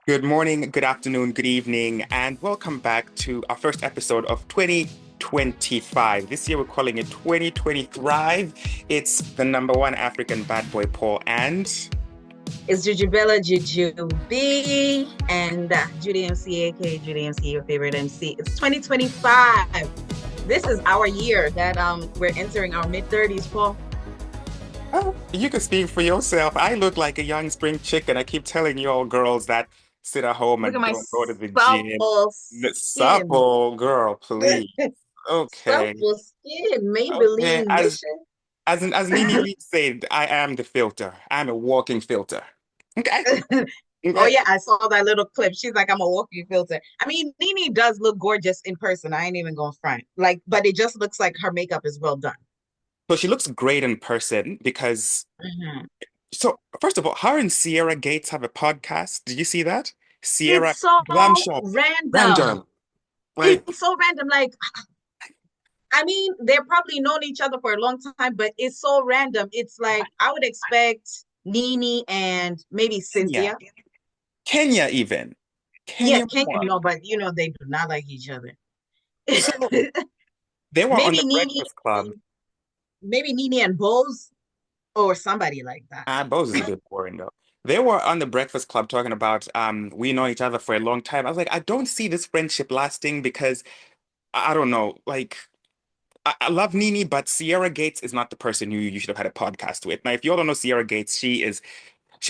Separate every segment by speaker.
Speaker 1: Good morning, good afternoon, good evening, and welcome back to our first episode of 2025. This year we're calling it 2025. It's the number one African bad boy, Paul, and
Speaker 2: It's Jujubella Jujubee and Judy MC, aka Judy MC, your favorite MC. It's 2025. This is our year that we're entering our mid-30s, Paul.
Speaker 1: oh, you can speak for yourself. I look like a young spring chicken. I keep telling you all girls that sit at home
Speaker 2: Look at
Speaker 1: and
Speaker 2: my
Speaker 1: don't go to the gym.
Speaker 2: supple skin.
Speaker 1: Supple girl, please. Okay.
Speaker 2: Supple skin,
Speaker 1: Okay.
Speaker 2: Maybelline
Speaker 1: As
Speaker 2: mission.
Speaker 1: as Nene Lee said, I am the filter. I'm a walking filter. Okay.
Speaker 2: Oh
Speaker 1: Okay.
Speaker 2: yeah, I saw that little clip. She's like, I'm a walking filter. I mean, Nene does look gorgeous in person. I ain't even going front. Like, but it just looks like her makeup is well done.
Speaker 1: So she looks great in person because,
Speaker 2: Mhm.
Speaker 1: so first of all, her and Sierra Gates have a podcast. Did you see that? Sierra
Speaker 2: It's so
Speaker 1: Glam Shop.
Speaker 2: random.
Speaker 1: Random. Like,
Speaker 2: It's so random. Like, I mean, they're probably known each other for a long time, but it's so random. It's like I would expect Nene and maybe
Speaker 1: Kenya.
Speaker 2: Cynthia.
Speaker 1: Kenya even. Kenya
Speaker 2: Yes, Kenya,
Speaker 1: won.
Speaker 2: no, but they do not like each other.
Speaker 1: So they were on the
Speaker 2: Maybe Nene,
Speaker 1: Breakfast Club.
Speaker 2: maybe Nene and Bose or somebody like that.
Speaker 1: Ah, Bose is a bit boring though. They were on the Breakfast Club talking about we know each other for a long time. I was like, I don't see this friendship lasting because I don't know, like I love Nene, but Sierra Gates is not the person you should have had a podcast with. Now, if you all don't know Sierra Gates, she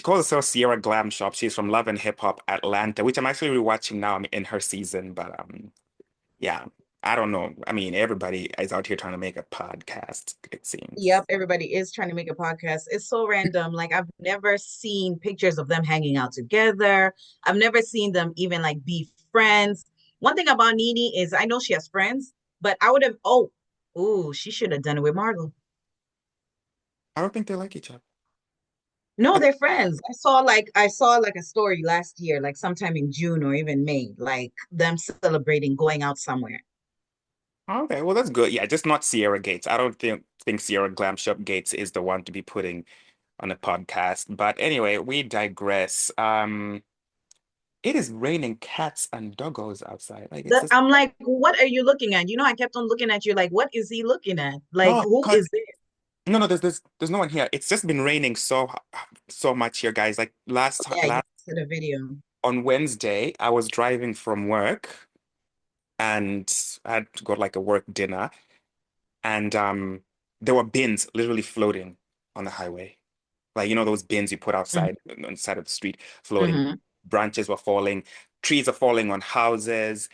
Speaker 1: calls herself Sierra Glam Shop. She's from Love and Hip Hop Atlanta, which I'm actually rewatching now. I'm in her season, but yeah, I don't know. I mean, everybody is out here trying to make a podcast, it seems.
Speaker 2: Yep, everybody is trying to make a podcast. It's so random. Like I've never seen pictures of them hanging out together. I've never seen them even like be friends. One thing about Nene is I know she has friends, but I would have she should have done it with Marlo.
Speaker 1: I don't think they like each other.
Speaker 2: No,
Speaker 1: I think,
Speaker 2: they're friends. I saw like a story last year, like sometime in June or even May, like them celebrating going out somewhere.
Speaker 1: okay, well that's good. Yeah, just not Sierra Gates. I don't think Sierra Glam Shop Gates is the one to be putting on a podcast. But anyway, we digress. It is raining cats and doggos outside. Like it's just
Speaker 2: I'm like, what are you looking at? I kept on looking at you like, what is he looking at? Like,
Speaker 1: no,
Speaker 2: who is it?
Speaker 1: no, no. There's no one here. It's just been raining so much here, guys. Like
Speaker 2: Yeah, you
Speaker 1: last
Speaker 2: said a video.
Speaker 1: on Wednesday, I was driving from work and I had to go to like a work dinner, and there were bins literally floating on the highway. Like those bins you put outside on the side of the street floating.
Speaker 2: Mm-hmm.
Speaker 1: Branches were falling, trees are falling on houses,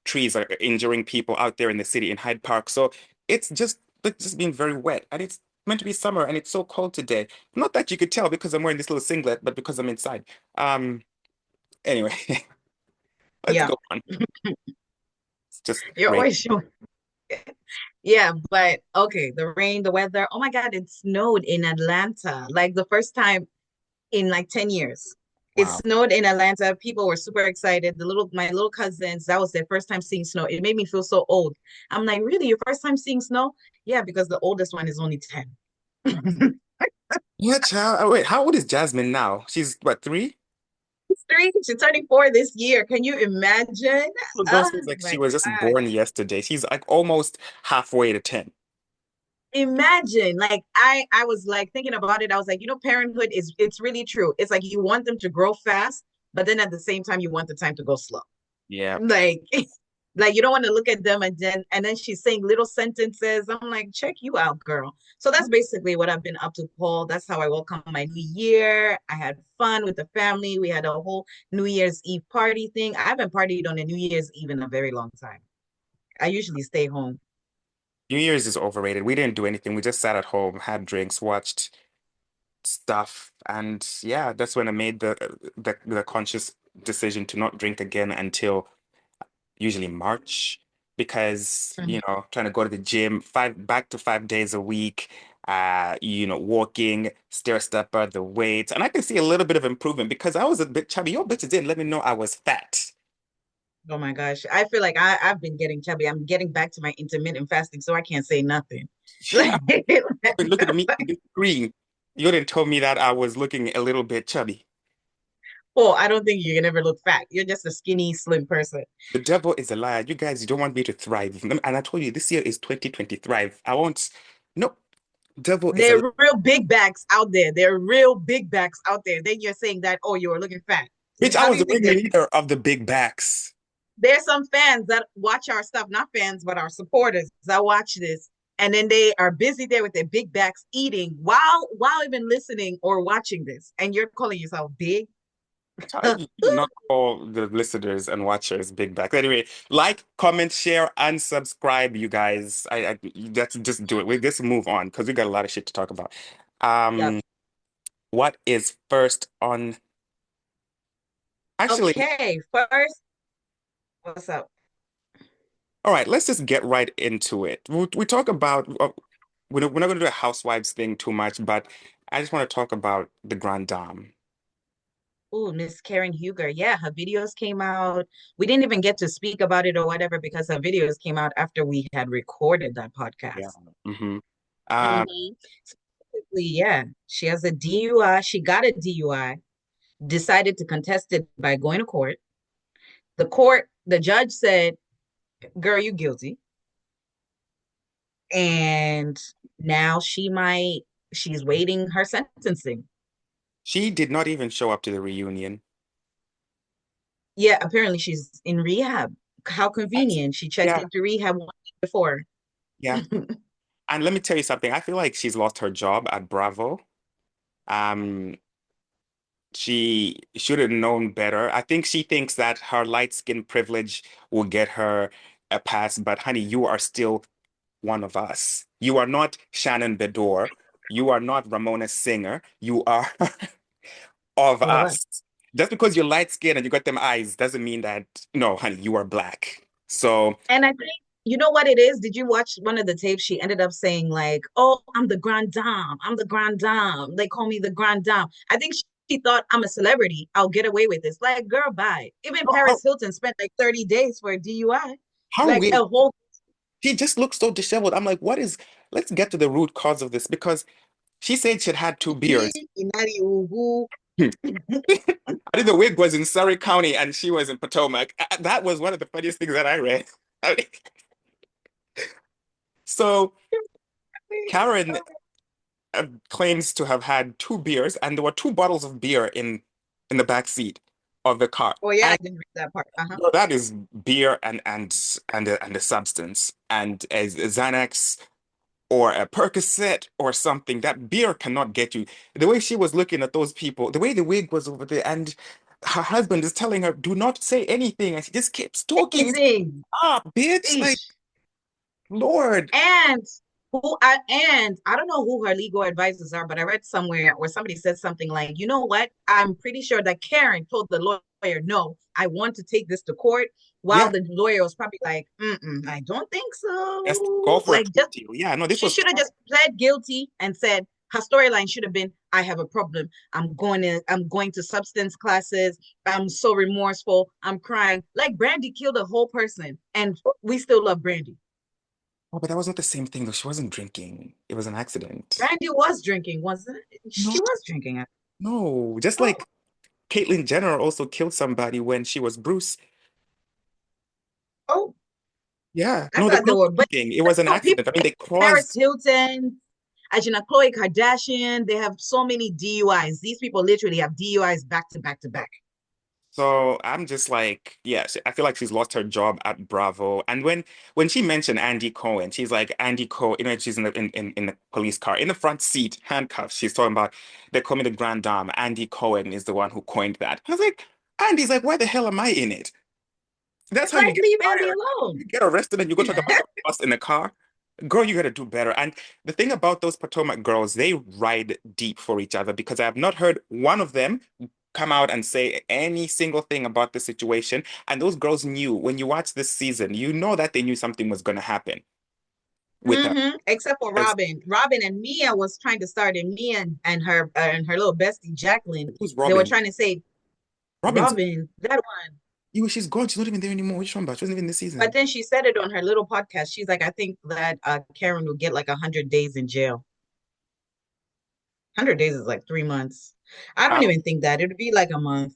Speaker 1: trees are injuring people out there in the city in Hyde Park. So it's just been very wet, and it's meant to be summer, and it's so cold today. Not that you could tell because I'm wearing this little singlet, but because I'm inside. Um, anyway, let's
Speaker 2: Yeah,
Speaker 1: go on. It's just
Speaker 2: you're
Speaker 1: rain.
Speaker 2: always showing. Yeah, but okay, the rain, the weather. Oh my God, it snowed in Atlanta like the first time in like 10 years. It
Speaker 1: Wow.
Speaker 2: snowed in Atlanta. People were super excited. My little cousins, that was their first time seeing snow. It made me feel so old. I'm like, really, your first time seeing snow? Yeah, because the oldest one is only 10.
Speaker 1: Yeah, child. Oh, wait, how old is Jasmine now? She's what, 3?
Speaker 2: Three, she's turning four this year. Can you imagine?
Speaker 1: Little girl
Speaker 2: Oh
Speaker 1: seems like she
Speaker 2: my
Speaker 1: was just
Speaker 2: God.
Speaker 1: born yesterday. She's like almost halfway to 10.
Speaker 2: Imagine, like I was like thinking about it. I was like, parenthood it's really true. It's like you want them to grow fast, but then at the same time you want the time to go slow.
Speaker 1: Yeah.
Speaker 2: Like like you don't want to look at them and then she's saying little sentences. I'm like, check you out, girl. So that's basically what I've been up to, Paul. That's how I welcome my new year. I had fun with the family. We had a whole New Year's Eve party thing. I haven't partied on a New Year's Eve in a very long time. I usually stay home.
Speaker 1: New Year's is overrated. We didn't do anything. We just sat at home, had drinks, watched stuff, and yeah, that's when I made the conscious decision to not drink again until usually March because,
Speaker 2: Mhm.
Speaker 1: trying to go to the gym back to 5 days a week, walking, stair stepper, the weights, and I can see a little bit of improvement because I was a bit chubby. Your bitches didn't let me know I was fat.
Speaker 2: Oh my gosh. I feel like I've been getting chubby. I'm getting back to my intermittent fasting, so I can't say nothing.
Speaker 1: Yeah, I've been looking at me on the screen. You didn't tell me that I was looking a little bit chubby.
Speaker 2: Oh, I don't think you can ever look fat. You're just a skinny, slim person.
Speaker 1: The devil is a liar. You guys, you don't want me to thrive. And I told you this year is 2020 thrive. I won't. No, devil is a
Speaker 2: There
Speaker 1: liar.
Speaker 2: are real big backs out there. There are real big backs out there. Then you're saying that, oh, you were looking fat.
Speaker 1: Bitch, I
Speaker 2: How do
Speaker 1: was
Speaker 2: you
Speaker 1: the
Speaker 2: think that?
Speaker 1: ringleader of the big backs.
Speaker 2: There's some fans that watch our stuff, not fans, but our supporters that watch this. And then they are busy there with their big backs eating while even listening or watching this. And you're calling yourself big.
Speaker 1: You should not call the listeners and watchers big backs. Anyway, like, comment, share, and subscribe, you guys. Let's just do it. We just move on because we got a lot of shit to talk about.
Speaker 2: Yep.
Speaker 1: Um, what is first on? Actually,
Speaker 2: Okay. First, what's up?
Speaker 1: all right, let's just get right into it. We talk about we're not going to do a housewives thing too much, but I just want to talk about the Grand Dame.
Speaker 2: Oh, Miss Karen Huger. Yeah, her videos came out. We didn't even get to speak about it or whatever because her videos came out after we had recorded that
Speaker 1: Yeah.
Speaker 2: podcast.
Speaker 1: hmm Um,
Speaker 2: Mm-hmm. Specifically, yeah, she has a DUI. She got a DUI, decided to contest it by going to court. The judge said, girl, you guilty. And now she's waiting her sentencing.
Speaker 1: she did not even show up to the reunion.
Speaker 2: Yeah, apparently she's in rehab. How
Speaker 1: That's,
Speaker 2: convenient. She checked
Speaker 1: yeah,
Speaker 2: into rehab 1 week before.
Speaker 1: yeah. And let me tell you something. I feel like she's lost her job at Bravo. Um, she should have known better. I think she thinks that her light skin privilege will get her a pass, but honey, you are still one of us. You are not Shannon Bedore. You are not Ramona Singer. You are of
Speaker 2: One of us.
Speaker 1: us. Just because you're light skinned and you got them eyes doesn't mean that, no, honey, you are black. So,
Speaker 2: And I think you know what it is? Did you watch one of the tapes? She ended up saying like, "Oh, I'm the Grand Dame. I'm the Grand Dame. They call me the Grand Dame." I think she thought I'm a celebrity. I'll get away with this. Like, girl, bye. Even
Speaker 1: how,
Speaker 2: Paris Hilton spent like 30 days for a DUI,
Speaker 1: how
Speaker 2: like
Speaker 1: weird.
Speaker 2: a whole.
Speaker 1: She just looks so disheveled. I'm like, what is, let's get to the root cause of this because she said she'd had two beers.
Speaker 2: Inari Ugu.
Speaker 1: I think the wig was in Surrey County and she was in Potomac. That was one of the funniest things that I read. So Karen claims to have had two beers, and there were two bottles of beer in the back seat of the car.
Speaker 2: Oh yeah, I
Speaker 1: And
Speaker 2: didn't read that part. Uh-huh.
Speaker 1: bro, that is beer and a substance, and as Xanax or a Percocet or something. That beer cannot get you. The way she was looking at those people, the way the wig was over there, and her husband is telling her, "Do not say anything," and she just keeps talking.
Speaker 2: Anything.
Speaker 1: Stop, bitch! Like,
Speaker 2: Eesh.
Speaker 1: Lord.
Speaker 2: And and I don't know who her legal advisors are, but I read somewhere where somebody said something like, you know what? I'm pretty sure that Karen told the lawyer, no, I want to take this to court, while
Speaker 1: Yeah,
Speaker 2: the lawyer was probably like, I don't think
Speaker 1: just go
Speaker 2: so.
Speaker 1: for a
Speaker 2: Like,
Speaker 1: plea
Speaker 2: just
Speaker 1: deal. Yeah, no, this
Speaker 2: she
Speaker 1: was
Speaker 2: should have just pled guilty and said her storyline should have been, I have a problem. I'm going to substance classes. I'm so remorseful. I'm crying. Like Brandy killed a whole person, and we still love Brandy.
Speaker 1: Oh, but that was not the same thing though. She wasn't drinking. It was an accident.
Speaker 2: Brandy was drinking, wasn't it?
Speaker 1: No,
Speaker 2: She was drinking.
Speaker 1: no. Just
Speaker 2: Oh,
Speaker 1: like Caitlyn Jenner also killed somebody when she was Bruce.
Speaker 2: oh,
Speaker 1: Yeah.
Speaker 2: I
Speaker 1: No, they were
Speaker 2: thought there
Speaker 1: not
Speaker 2: were, but
Speaker 1: drinking. It was an
Speaker 2: people,
Speaker 1: accident. I mean, they
Speaker 2: Paris
Speaker 1: crossed.
Speaker 2: Hilton, Ajina Chloe Kardashian, they have so many DUIs. These people literally have DUIs back to back to back.
Speaker 1: So I'm just like, yes, I feel like she's lost her job at Bravo. And when she mentioned Andy Cohen, she's like, Andy Cohen, she's in the police car, in the front seat, handcuffs. She's talking about they call me the Grand Dame. Andy Cohen is the one who coined that. I was like, Andy's like, why the hell am I in it? That's how you
Speaker 2: Like,
Speaker 1: get
Speaker 2: leave Andy
Speaker 1: fired.
Speaker 2: alone.
Speaker 1: You get arrested and you go talk about us in the car. Girl, you gotta do better. And the thing about those Potomac girls, they ride deep for each other because I have not heard one of them come out and say any single thing about the situation. And those girls knew when you watch this season, you know that they knew something was gonna happen with her.
Speaker 2: Except for
Speaker 1: Because
Speaker 2: Robin. Robin and Mia was trying to start, and Mia and her little bestie Jacqueline,
Speaker 1: who's
Speaker 2: they were
Speaker 1: Robin?
Speaker 2: trying to say,
Speaker 1: Robin's
Speaker 2: Robin, that one.
Speaker 1: she's gone. She's not even there anymore. Which one? But she wasn't even this
Speaker 2: But
Speaker 1: season.
Speaker 2: then she said it on her little podcast. She's like, I think that Karen will get like 100 days in jail. 100 days is like 3 months. I
Speaker 1: I
Speaker 2: don't
Speaker 1: don't
Speaker 2: even think that. It'd be like a month.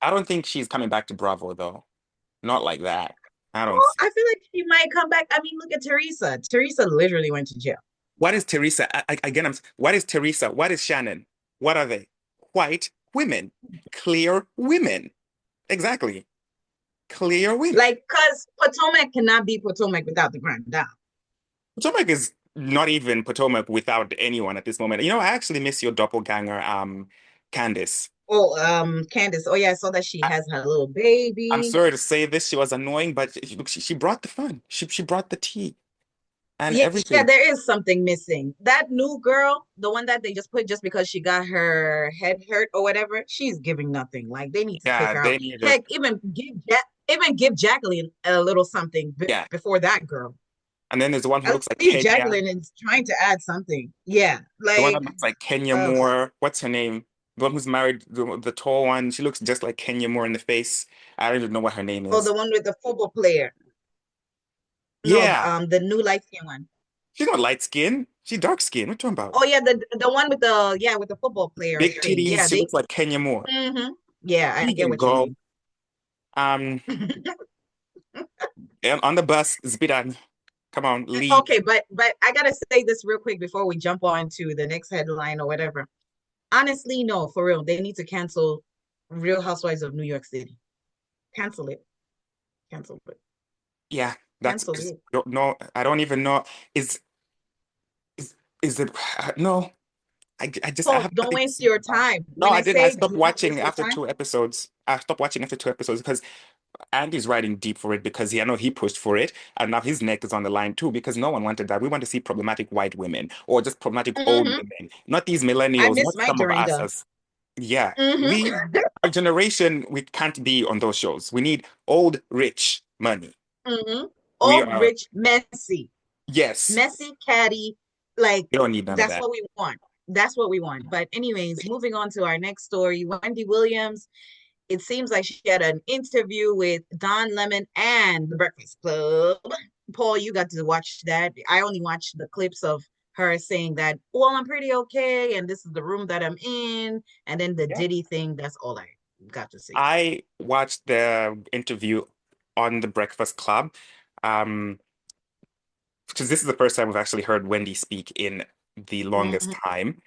Speaker 1: I don't think she's coming back to Bravo though. Not like that. I don't
Speaker 2: Well,
Speaker 1: see.
Speaker 2: I feel like she might come back. I mean, look at Teresa. Teresa literally went to jail.
Speaker 1: What is Teresa? Again, what is Teresa? What is Shannon? What are they? White women. Clear women. Exactly. Clear women.
Speaker 2: Like, because Potomac cannot be Potomac without the grind down.
Speaker 1: Potomac is not even Potomac without anyone at this moment. You know, I actually miss your doppelganger, Candace.
Speaker 2: Oh, Candace. Oh, yeah, I saw that she has her little
Speaker 1: I'm
Speaker 2: baby.
Speaker 1: sorry to say this, she was annoying, but look, she brought the fun. She brought the tea and
Speaker 2: Yeah, yeah,
Speaker 1: everything.
Speaker 2: there is something missing. That new girl, the one that they just put just because she got her head hurt or whatever, she's giving nothing. Like they need to take
Speaker 1: Yeah,
Speaker 2: her
Speaker 1: they
Speaker 2: out.
Speaker 1: need to.
Speaker 2: Heck, even give Jacqueline a little something
Speaker 1: Yeah.
Speaker 2: before that girl.
Speaker 1: And then there's the one who
Speaker 2: At
Speaker 1: looks like
Speaker 2: least
Speaker 1: Kenya,
Speaker 2: Jacqueline is trying to add something. Yeah,
Speaker 1: the one
Speaker 2: like
Speaker 1: that looks like Kenya
Speaker 2: uh,
Speaker 1: Moore. What's her name? The one who's married, the tall one. She looks just like Kenya Moore in the face. I don't even know what her name
Speaker 2: oh,
Speaker 1: is.
Speaker 2: the one with the football player. No,
Speaker 1: Yeah,
Speaker 2: the new light skin one.
Speaker 1: she's not light skin. She's dark skin. What are you talking about?
Speaker 2: Oh yeah, the one with the yeah with the football player
Speaker 1: Big
Speaker 2: thing.
Speaker 1: titties.
Speaker 2: Yeah,
Speaker 1: She
Speaker 2: they.
Speaker 1: looks like Kenya Moore.
Speaker 2: Yeah, I
Speaker 1: She
Speaker 2: get
Speaker 1: can
Speaker 2: what you
Speaker 1: go.
Speaker 2: mean.
Speaker 1: Um, and on the bus, Zbidan. Come on, leave.
Speaker 2: Okay, but I gotta say this real quick before we jump on to the next headline or whatever. Honestly, no, for real, they need to cancel Real Housewives of New York City. Cancel it. Cancel it.
Speaker 1: Yeah, that's
Speaker 2: Cancel
Speaker 1: because
Speaker 2: it.
Speaker 1: don't know. I don't even know. Is is it? No, I just I
Speaker 2: Paul,
Speaker 1: have
Speaker 2: don't
Speaker 1: nothing to
Speaker 2: waste
Speaker 1: say
Speaker 2: your
Speaker 1: about it.
Speaker 2: time.
Speaker 1: No,
Speaker 2: When
Speaker 1: I
Speaker 2: I
Speaker 1: didn't. I
Speaker 2: say
Speaker 1: stopped
Speaker 2: do not
Speaker 1: watching
Speaker 2: waste your
Speaker 1: after
Speaker 2: time,
Speaker 1: 2 episodes. I stopped watching after 2 episodes because Andy's riding deep for it because I know he pushed for it, and now his neck is on the line too because no one wanted that. We want to see problematic white women or just problematic old
Speaker 2: hmm
Speaker 1: women, not these
Speaker 2: I
Speaker 1: millennials,
Speaker 2: miss
Speaker 1: not
Speaker 2: my
Speaker 1: some of us
Speaker 2: Dorinda.
Speaker 1: as yeah. We
Speaker 2: hmm
Speaker 1: our generation, we can't be on those shows. We need old, rich money.
Speaker 2: hmm
Speaker 1: We
Speaker 2: Old,
Speaker 1: are
Speaker 2: rich, messy.
Speaker 1: yes.
Speaker 2: Messy, catty. Like
Speaker 1: We don't need none of
Speaker 2: that's
Speaker 1: that.
Speaker 2: what we want. That's what we want. But anyways, moving on to our next story, Wendy Williams. It seems like she had an interview with Don Lemon and The Breakfast Club. Paul, you got to watch that. I only watched the clips of her saying that, well, I'm pretty okay, and this is the room that I'm in, and then the
Speaker 1: Yeah.
Speaker 2: Diddy thing. That's all I got to see.
Speaker 1: I watched the interview on the Breakfast Club. Um, because this is the first time we've actually heard Wendy speak in the longest
Speaker 2: Mm-hmm.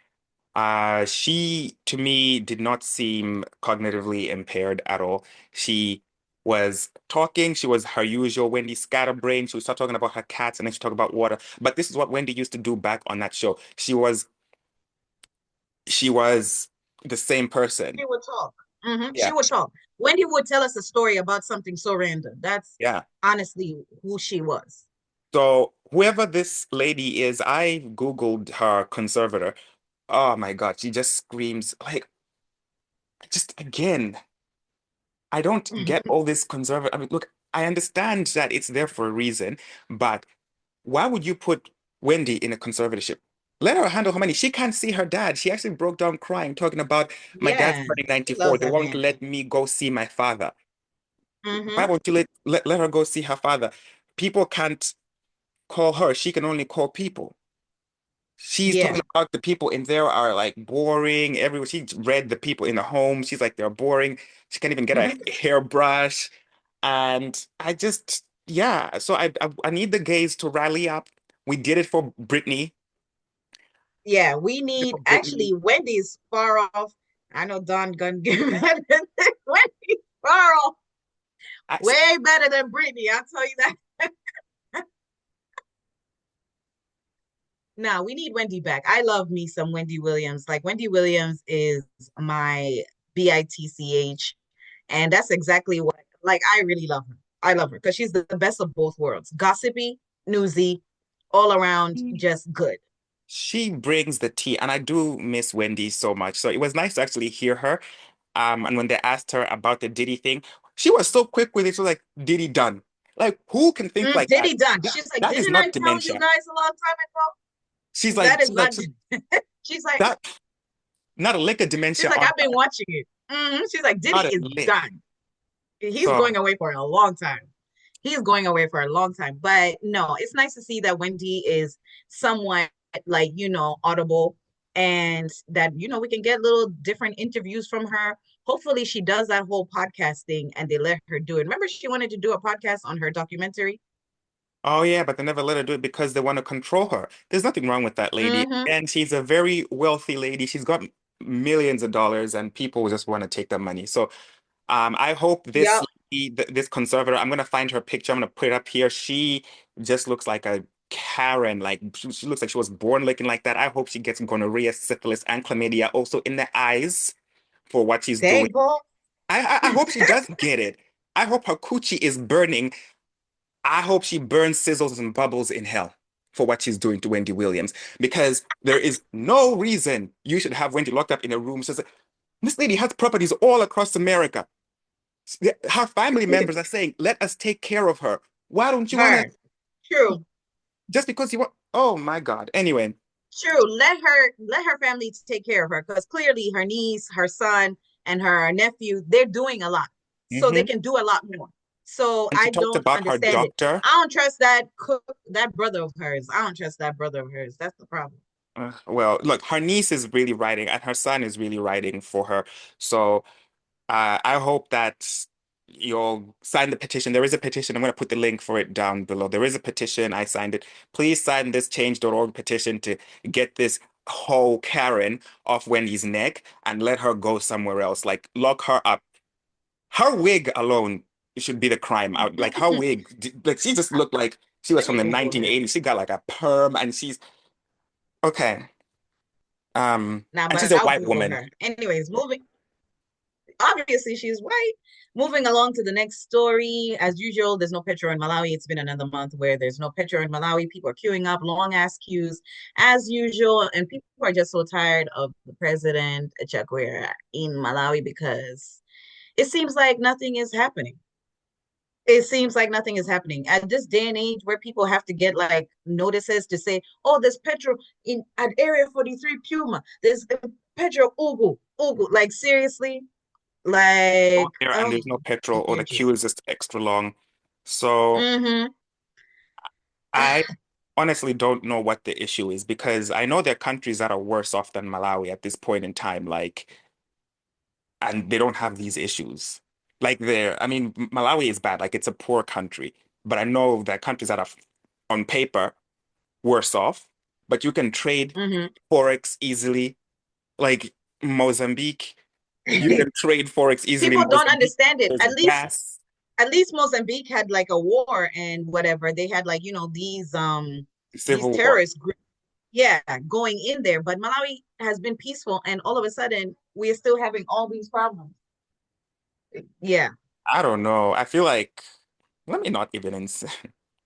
Speaker 1: time. She, to me, did not seem cognitively impaired at all. She was talking, she was her usual Wendy scatterbrain. She would start talking about her cats and then she talk about water. But this is what Wendy used to do back on that show. She was the same person.
Speaker 2: She would talk.
Speaker 1: Yeah.
Speaker 2: She would talk. Wendy would tell us a story about something so random. That's
Speaker 1: Yeah.
Speaker 2: honestly who she was.
Speaker 1: So whoever this lady is, I Googled her conservator. Oh my God, she just screams like just again. I don't get all this conservative. I mean, look, I understand that it's there for a reason, but why would you put Wendy in a conservatorship? Let her handle her money. She can't see her dad. She actually broke down crying, talking about my dad's
Speaker 2: Yeah,
Speaker 1: turning
Speaker 2: she
Speaker 1: 94.
Speaker 2: loves
Speaker 1: They
Speaker 2: that
Speaker 1: won't
Speaker 2: man.
Speaker 1: let me go see my father. Why
Speaker 2: hmm
Speaker 1: won't you let her go see her father? People can't call her. She can only call people. She's talking
Speaker 2: Yeah.
Speaker 1: about the people in there are like boring. Everyone, she read the people in the home. She's like, they're boring. She can't even get a
Speaker 2: hmm
Speaker 1: hairbrush. And I just, yeah. So I need the gays to rally up. We did it for Britney.
Speaker 2: Yeah, we
Speaker 1: Did it
Speaker 2: need
Speaker 1: for Britney.
Speaker 2: actually Wendy's far off. I know Don gonna give that. Wendy's far off,
Speaker 1: I, see,
Speaker 2: way better than Brittany. I'll tell you that. Now we need Wendy back. I love me some Wendy Williams. Like Wendy Williams is my bitch, and that's exactly what. Like I really love her. I love her because she's the best of both worlds. Gossipy, newsy, all around, just good.
Speaker 1: she brings the tea, and I do miss Wendy so much. So it was nice to actually hear her. And when they asked her about the Diddy thing, she was so quick with it. She was like, Diddy done. Like, who can think like that?
Speaker 2: Diddy done.
Speaker 1: That,
Speaker 2: She's like,
Speaker 1: that is
Speaker 2: didn't I
Speaker 1: not
Speaker 2: tell you
Speaker 1: dementia.
Speaker 2: guys a long time
Speaker 1: She's
Speaker 2: ago? That
Speaker 1: like,
Speaker 2: is
Speaker 1: she's like,
Speaker 2: not. She's like,
Speaker 1: that not a lick of
Speaker 2: she's
Speaker 1: dementia
Speaker 2: like,
Speaker 1: on
Speaker 2: I've been watching it. She's like, Diddy
Speaker 1: not a
Speaker 2: is
Speaker 1: lick.
Speaker 2: done. He's
Speaker 1: So
Speaker 2: going away for a long time. He's going away for a long time. But no, it's nice to see that Wendy is somewhat like, audible and that, we can get little different interviews from her. Hopefully she does that whole podcast thing and they let her do it. Remember she wanted to do a podcast on her documentary?
Speaker 1: Oh yeah, but they never let her do it because they want to control her. There's nothing wrong with that lady.
Speaker 2: Mm-hmm.
Speaker 1: And she's a very wealthy lady. She's got millions of dollars and people just want to take the money. So I hope this
Speaker 2: Yep.
Speaker 1: lady, this conservator, I'm gonna find her picture. I'm gonna put it up here. She just looks like a Karen. Like she looks like she was born looking like that. I hope she gets gonorrhea, syphilis, and chlamydia also in the eyes for what she's
Speaker 2: There
Speaker 1: doing.
Speaker 2: you go.
Speaker 1: I hope she does get it. I hope her coochie is burning. I hope she burns sizzles and bubbles in hell for what she's doing to Wendy Williams because there is no reason you should have Wendy locked up in a room. She says, this lady has properties all across America. Her family members are saying, let us take care of her. Why don't you want to,
Speaker 2: Her. True.
Speaker 1: just because you want, oh my God. Anyway,
Speaker 2: True. Let her family take care of her because clearly her niece, her son, and her nephew, they're doing a lot. So they
Speaker 1: mhm.
Speaker 2: can do a lot more. So
Speaker 1: And she
Speaker 2: I
Speaker 1: talked
Speaker 2: don't
Speaker 1: about her
Speaker 2: understand it.
Speaker 1: doctor.
Speaker 2: I don't trust that brother of hers. I don't trust that brother of hers. That's the problem.
Speaker 1: Well, look, her niece is really writing and her son is really writing for her. So I hope that you'll sign the petition. There is a petition. I'm going to put the link for it down below. There is a petition. I signed it. Please sign this change.org petition to get this whole Karen off Wendy's neck and let her go somewhere else. Like, lock her up. Her wig alone should be the crime out. Like, her wig, like, she just looked like she was
Speaker 2: Let
Speaker 1: from
Speaker 2: me
Speaker 1: the
Speaker 2: Google her.
Speaker 1: 1980s. She got like a perm and she's okay.
Speaker 2: Now,
Speaker 1: And she's
Speaker 2: but
Speaker 1: a
Speaker 2: I'll
Speaker 1: white
Speaker 2: Google
Speaker 1: woman.
Speaker 2: her. Anyways, moving. Obviously, she's white. Moving along to the next story. As usual, there's no petrol in Malawi. It's been another month where there's no petrol in Malawi. People are queuing up, long ass queues, as usual. And people are just so tired of the president, Chakwera, in Malawi because it seems like nothing is happening. It seems like nothing is happening at this day and age where people have to get like notices to say, oh, there's petrol in at area 43 Puma. There's petrol Ugu, Ugu. Like seriously, like,
Speaker 1: Out there and
Speaker 2: oh,
Speaker 1: there's no petrol or
Speaker 2: they're
Speaker 1: the queue
Speaker 2: just,
Speaker 1: is just extra long. So
Speaker 2: mm-hmm.
Speaker 1: I honestly don't know what the issue is because I know there are countries that are worse off than Malawi at this point in time, like, and they don't have these issues. Like I mean, Malawi is bad, like it's a poor country, but I know there are countries that are on paper worse off, but you can trade
Speaker 2: Mm-hmm.
Speaker 1: Forex easily. Like Mozambique, you can trade Forex easily in
Speaker 2: People don't
Speaker 1: Mozambique.
Speaker 2: understand it.
Speaker 1: There's gas,
Speaker 2: At least Mozambique had like a war and whatever. They had like, these
Speaker 1: civil war.
Speaker 2: terrorist groups, yeah, going in there. But Malawi has been peaceful, and all of a sudden we are still having all these problems. Yeah.
Speaker 1: I don't know. I feel like let me not even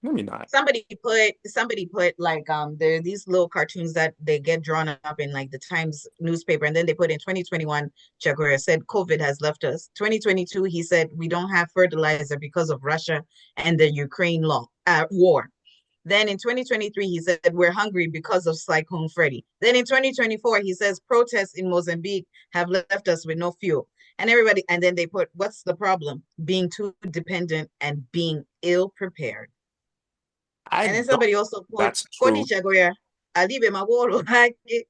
Speaker 1: let me not.
Speaker 2: Somebody put like there are these little cartoons that they get drawn up in like the Times newspaper, and then they put in 2021, Chagura said COVID has left us. 2022, he said we don't have fertilizer because of Russia and the Ukraine war. Then in 2023, he said we're hungry because of Cyclone Freddy. Then in 2024, he says protests in Mozambique have left us with no fuel. And then they put, what's the problem? Being too dependent and being ill prepared.
Speaker 1: I
Speaker 2: And then
Speaker 1: don't
Speaker 2: somebody also put
Speaker 1: that's
Speaker 2: Kodi
Speaker 1: true.
Speaker 2: Chagoya, Alibe Magoro,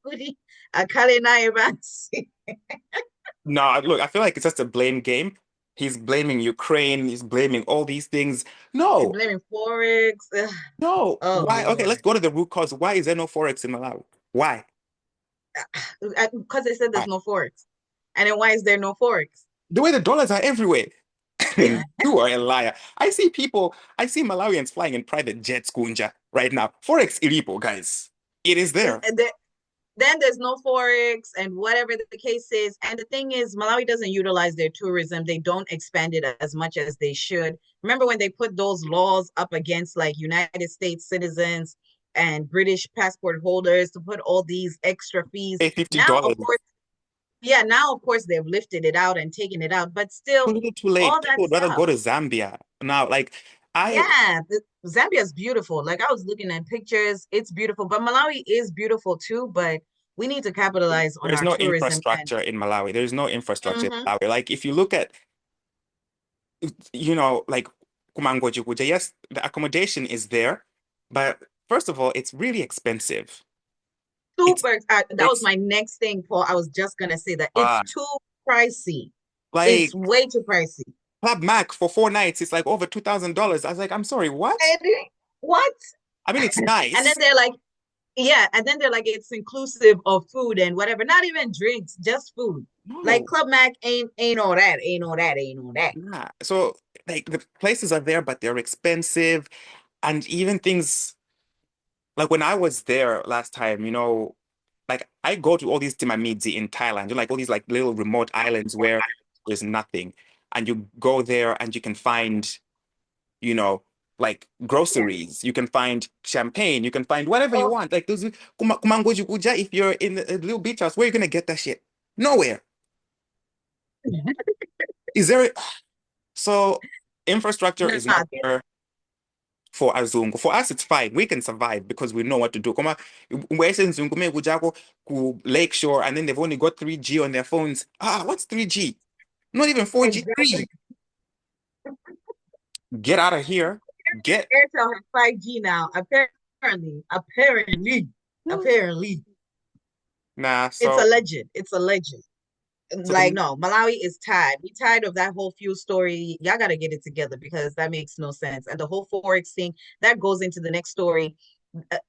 Speaker 2: Kudi, Akale Naibansi.
Speaker 1: No, look, I feel like it's just a blame game. He's blaming Ukraine, he's blaming all these things.
Speaker 2: He's
Speaker 1: No,
Speaker 2: blaming Forex. Ugh.
Speaker 1: no.
Speaker 2: Oh
Speaker 1: Why? Okay, let's
Speaker 2: Lord.
Speaker 1: go to the root cause. Why is there no Forex in Malawi? Why?
Speaker 2: Because they said
Speaker 1: Why?
Speaker 2: there's no Forex. And then why is there no Forex?
Speaker 1: The way the dollars are everywhere. You are a liar. I see Malawians flying in private jets, Kunja, right now. Forex ilipo, guys. It is there.
Speaker 2: Then there's no Forex and whatever the case is. And the thing is, Malawi doesn't utilize their tourism. They don't expand it as much as they should. Remember when they put those laws up against like United States citizens and British passport holders to put all these extra fees?
Speaker 1: Pay
Speaker 2: Now, of
Speaker 1: $50.
Speaker 2: course, yeah, now, of course, they've lifted it out and taken it out, but
Speaker 1: A
Speaker 2: still,
Speaker 1: little too late.
Speaker 2: all
Speaker 1: People
Speaker 2: that
Speaker 1: would rather
Speaker 2: stuff.
Speaker 1: go to Zambia. Now, like I
Speaker 2: Yeah, Zambia's beautiful. Like I was looking at pictures, it's beautiful. But Malawi is beautiful too, but we need to capitalize on
Speaker 1: there's
Speaker 2: our
Speaker 1: no
Speaker 2: tourism and
Speaker 1: infrastructure in Malawi. There's no infrastructure in
Speaker 2: mhm,
Speaker 1: Malawi. Like if you look at, like Kumangoji Kuja, yes, the accommodation is there, but first of all, it's really expensive. It's
Speaker 2: Super. That was
Speaker 1: it's
Speaker 2: my next thing, Paul. I was just gonna say that it's
Speaker 1: uh
Speaker 2: too pricey. It's
Speaker 1: like
Speaker 2: way too pricey.
Speaker 1: Club Mac for 4 nights, it's like over $2,000. I was like, I'm sorry, what?
Speaker 2: And what?
Speaker 1: I mean, it's
Speaker 2: And then
Speaker 1: nice.
Speaker 2: they're like, yeah, and then they're like, it's inclusive of food and whatever, not even drinks, just food. Like
Speaker 1: No,
Speaker 2: Club Mac ain't all that, ain't all that, ain't all that.
Speaker 1: nah. So like the places are there, but they're expensive. And even things like when I was there last time, like I go to all these Timamidzi in Thailand, like all these like little remote islands where there's nothing. And you go there and you can find, you know, like groceries. You can find champagne. You can find whatever you
Speaker 2: Oh,
Speaker 1: want. Like those kumangoji kuja, if you're in a little beach house, where are you gonna get that shit? Nowhere. Is there so infrastructure is not
Speaker 2: nah,
Speaker 1: there for Azungu. For us, it's fine. We can survive because we know what to do. Kuma Western Zungu me kujako ku Lakeshore and then they've only got 3G on their phones. Ah, what's 3G? Not even 4G,
Speaker 2: exactly.
Speaker 1: 3. Get out of here. Get
Speaker 2: Airtel has 5G now. Apparently.
Speaker 1: nah,
Speaker 2: It's
Speaker 1: so
Speaker 2: a legend. It's a legend.
Speaker 1: so
Speaker 2: Like,
Speaker 1: the
Speaker 2: no, Malawi is tired. We tired of that whole fuel story. Y'all got to get it together because that makes no sense. And the whole Forex thing that goes into the next story.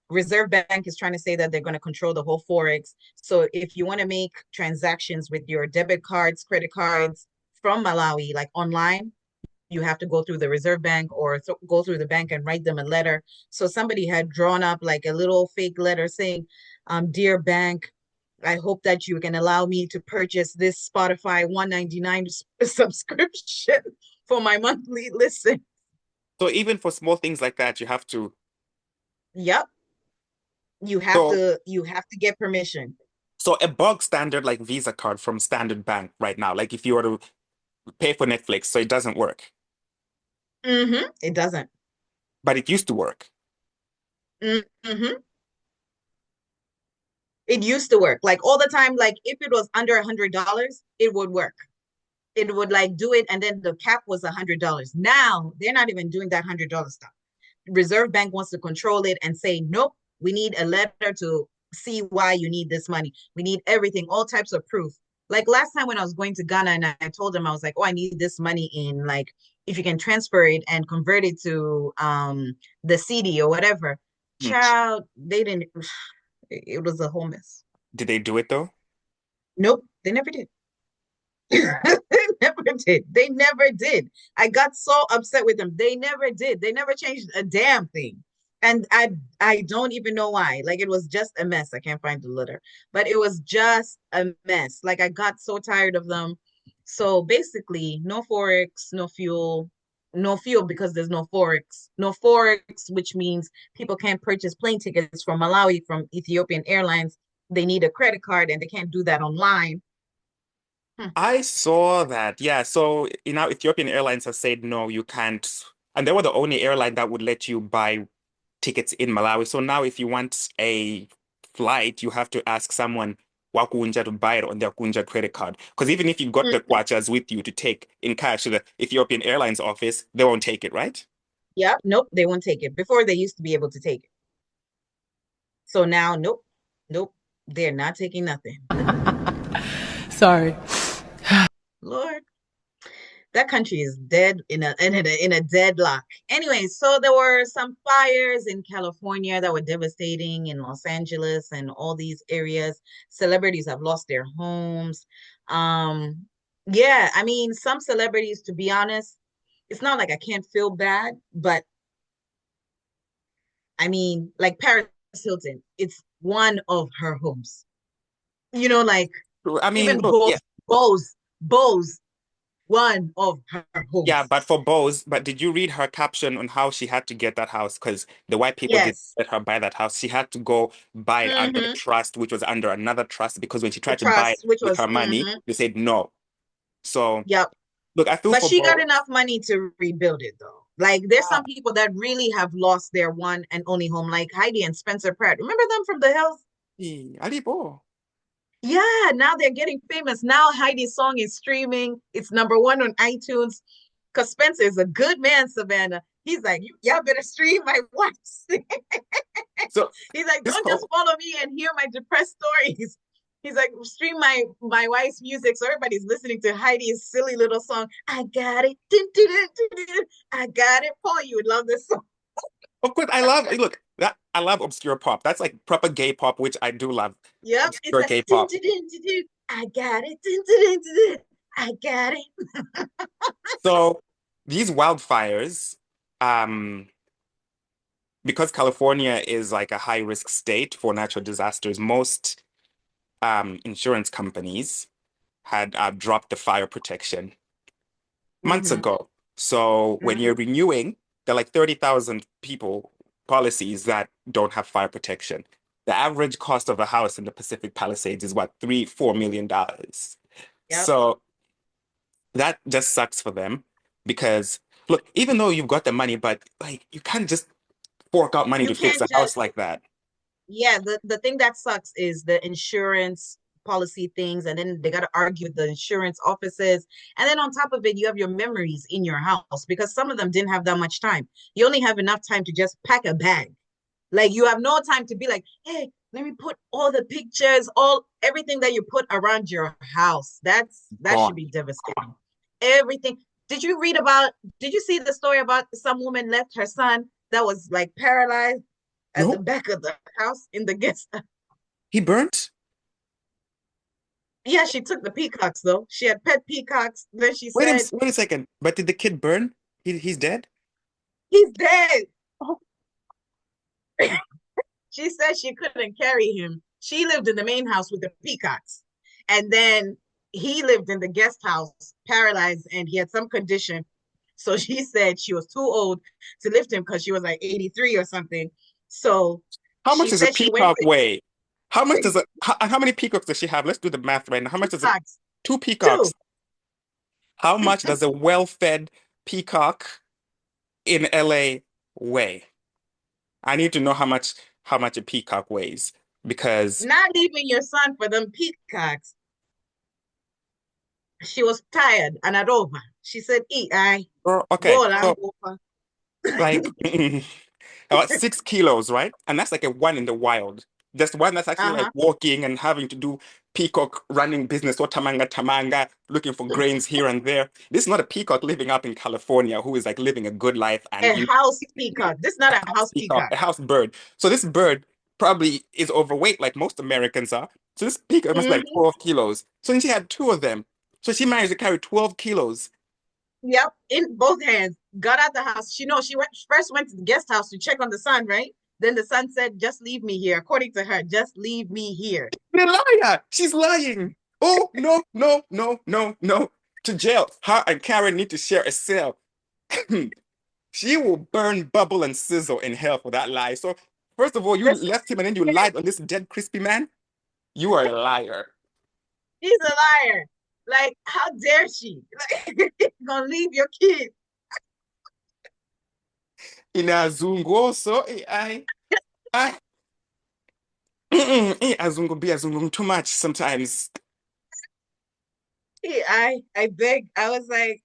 Speaker 2: Reserve Bank is trying to say that they're going to control the whole Forex. So if you want to make transactions with your debit cards, credit cards from Malawi, like online, you have to go through the Reserve Bank or go through the bank and write them a letter. So somebody had drawn up like a little fake letter saying, "Dear bank, I hope that you can allow me to purchase this Spotify 199 subscription for my monthly listen."
Speaker 1: so even for small things like that, you have to
Speaker 2: Yep,
Speaker 1: so
Speaker 2: you have to get permission.
Speaker 1: so a bog standard like Visa card from Standard Bank right now, like if you were to pay for Netflix, so it doesn't work.
Speaker 2: It doesn't.
Speaker 1: But it used to work.
Speaker 2: Mm-hmm. It used to work like all the time. Like if it was under $100, it would work. It would like do it, and then the cap was $100. Now they're not even doing that $100 stuff. Reserve Bank wants to control it and say, nope, we need a letter to see why you need this money. We need everything, all types of proof. Like last time when I was going to Ghana and I told them, I was like, oh, I need this money in like if you can transfer it and convert it to the CD or whatever.
Speaker 1: Hmm.
Speaker 2: Child, they didn't. It was a whole mess.
Speaker 1: Did they do it though?
Speaker 2: Nope, they never did. They never did. They never did. I got so upset with them. They never did. They never changed a damn thing. And I don't even know why. Like it was just a mess. I can't find the letter. But it was just a mess. Like I got so tired of them. So basically, no forex, no fuel, no fuel because there's no forex. No forex, which means people can't purchase plane tickets from Malawi from Ethiopian Airlines. They need a credit card and they can't do that online. Hmm.
Speaker 1: I saw that. Yeah. So now Ethiopian Airlines has said no, you can't. And they were the only airline that would let you buy tickets in Malawi. So now if you want a flight, you have to ask someone Wakunja to buy it on their Kunja credit card. Because even if you've got the kwachas with you to take in cash to the Ethiopian Airlines office, they won't take it, right?
Speaker 2: Yeah, nope, they won't take it. Before they used to be able to take it. So now, nope, nope, they're not taking nothing.
Speaker 3: Sorry.
Speaker 2: Lord, that country is dead in a deadlock. Anyway, so there were some fires in California that were devastating in Los Angeles and all these areas. Celebrities have lost their homes. Um, yeah, I mean, some celebrities, to be honest, it's not like I can't feel bad, but I mean, like Paris Hilton, it's one of her homes. Like
Speaker 1: I mean,
Speaker 2: even
Speaker 1: look, yeah,
Speaker 2: Bose, one of her
Speaker 1: yeah,
Speaker 2: homes.
Speaker 1: but for Bose, but did you read her caption on how she had to get that house? Because the white people didn't
Speaker 2: Yes.
Speaker 1: let her buy that house. She had to go buy it under a
Speaker 2: Mm-hmm.
Speaker 1: trust, which was under another trust, because when she
Speaker 2: The
Speaker 1: tried to buy it
Speaker 2: trust, which
Speaker 1: with
Speaker 2: was
Speaker 1: her money, they said no. So,
Speaker 2: yep.
Speaker 1: look, I feel
Speaker 2: But
Speaker 1: for
Speaker 2: she got
Speaker 1: Bose.
Speaker 2: enough money to rebuild it though. Like there's
Speaker 1: Ah,
Speaker 2: some people that really have lost their one and only home, like Heidi and Spencer Pratt. Remember them from the hills?
Speaker 1: Alibo.
Speaker 2: Yeah, now they're getting famous. Now Heidi's song is streaming. It's number one on iTunes. Because Spencer is a good man, Savannah. He's like, y'all better stream my wife's.
Speaker 1: So
Speaker 2: He's like,
Speaker 1: this
Speaker 2: don't just
Speaker 1: whole
Speaker 2: follow me and hear my depressed stories. He's like, stream my wife's music, so everybody's listening to Heidi's silly little song. I got it. Dun, dun, dun, dun, dun. I got it. Paul, you would love this song.
Speaker 1: of course look that I love obscure pop. That's like proper gay pop, which I do love.
Speaker 2: Yep, it's
Speaker 1: Obscure
Speaker 2: like
Speaker 1: gay
Speaker 2: dun,
Speaker 1: pop.
Speaker 2: dun, dun, dun, dun. I got it. Dun, dun, dun, dun, dun. I got it.
Speaker 1: So these wildfires, um, because California is like a high risk state for natural disasters, most insurance companies had dropped the fire protection months
Speaker 2: Mm-hmm,
Speaker 1: ago. So when
Speaker 2: mm-hmm.
Speaker 1: you're renewing, there are like 30,000 people policies that don't have fire protection. The average cost of a house in the Pacific Palisades is what, $4 million.
Speaker 2: Yep.
Speaker 1: So that just sucks for them because look, even though you've got the money, but like you can't just fork out money
Speaker 2: You
Speaker 1: to fix
Speaker 2: can't
Speaker 1: a
Speaker 2: just
Speaker 1: house like that.
Speaker 2: yeah, the thing that sucks is the insurance policy things, and then they got to argue with the insurance offices. And then on top of it, you have your memories in your house because some of them didn't have that much time. You only have enough time to just pack a bag. Like you have no time to be like, hey, let me put all the pictures, all everything that you put around your house. That should be
Speaker 1: Gone.
Speaker 2: devastating. Everything. Did you see the story about some woman left her son that was like paralyzed at the
Speaker 1: No,
Speaker 2: back of the house in the guest?
Speaker 1: he burnt.
Speaker 2: Yeah, she took the peacocks though. She had pet peacocks. Then she said,
Speaker 1: Wait a second. But did the kid burn? He's dead?
Speaker 2: he's dead.
Speaker 1: Oh,
Speaker 2: She said she couldn't carry him. She lived in the main house with the peacocks. And then he lived in the guest house, paralyzed, and he had some condition. So she said she was too old to lift him because she was like 83 or something. So
Speaker 1: how much
Speaker 2: she
Speaker 1: does a
Speaker 2: said she went
Speaker 1: peacock
Speaker 2: to
Speaker 1: weigh? How much does how many peacocks does she have? Let's do the math right now. How much does it,
Speaker 2: peacocks
Speaker 1: two
Speaker 2: too.
Speaker 1: peacocks? How much does a well-fed peacock in LA weigh? I need to know how much a peacock weighs because
Speaker 2: Not leaving your son for them peacocks. She was tired and at over. She said, eat, I
Speaker 1: okay,
Speaker 2: go along
Speaker 1: so
Speaker 2: over.
Speaker 1: like about 6 kilos, right? And that's like a one in the wild. Just one that's actually like
Speaker 2: Uh-huh.
Speaker 1: walking and having to do peacock running business or tamanga, looking for grains here and there. This is not a peacock living up in California who is like living a good life and
Speaker 2: A
Speaker 1: you
Speaker 2: house peacock. This is not
Speaker 1: a
Speaker 2: a
Speaker 1: house
Speaker 2: house
Speaker 1: peacock,
Speaker 2: peacock.
Speaker 1: a house bird. So this bird probably is overweight like most Americans are. So this peacock must be like
Speaker 2: Mm-hmm.
Speaker 1: 12 kilos. So then she had two of them. So she managed to carry 12 kilos.
Speaker 2: Yep, in both hands. Got out the house. She first went to the guest house to check on the son, right? Then the son said, "Just leave me here." According to her, just leave me here.
Speaker 1: The liar! She's lying. Oh, no, no, no, no, no. To jail. Her and Karen need to share a cell. She will burn, bubble, and sizzle in hell for that lie. So, first of all, you
Speaker 2: This
Speaker 1: left him and then you lied on this dead, crispy man. You are a liar.
Speaker 2: She's a liar. Like, how dare she? Like, gonna leave your kid?
Speaker 1: Inazungu also. I, azungu be azungu too much sometimes.
Speaker 2: I beg. I was like,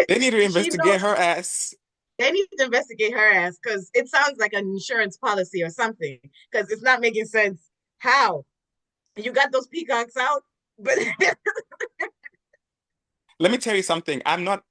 Speaker 1: They need to
Speaker 2: she knows.
Speaker 1: investigate her ass.
Speaker 2: They need to investigate her ass because it sounds like an insurance policy or something. Because it's not making sense. How you got those peacocks out, but
Speaker 1: Let me tell you something. I'm not.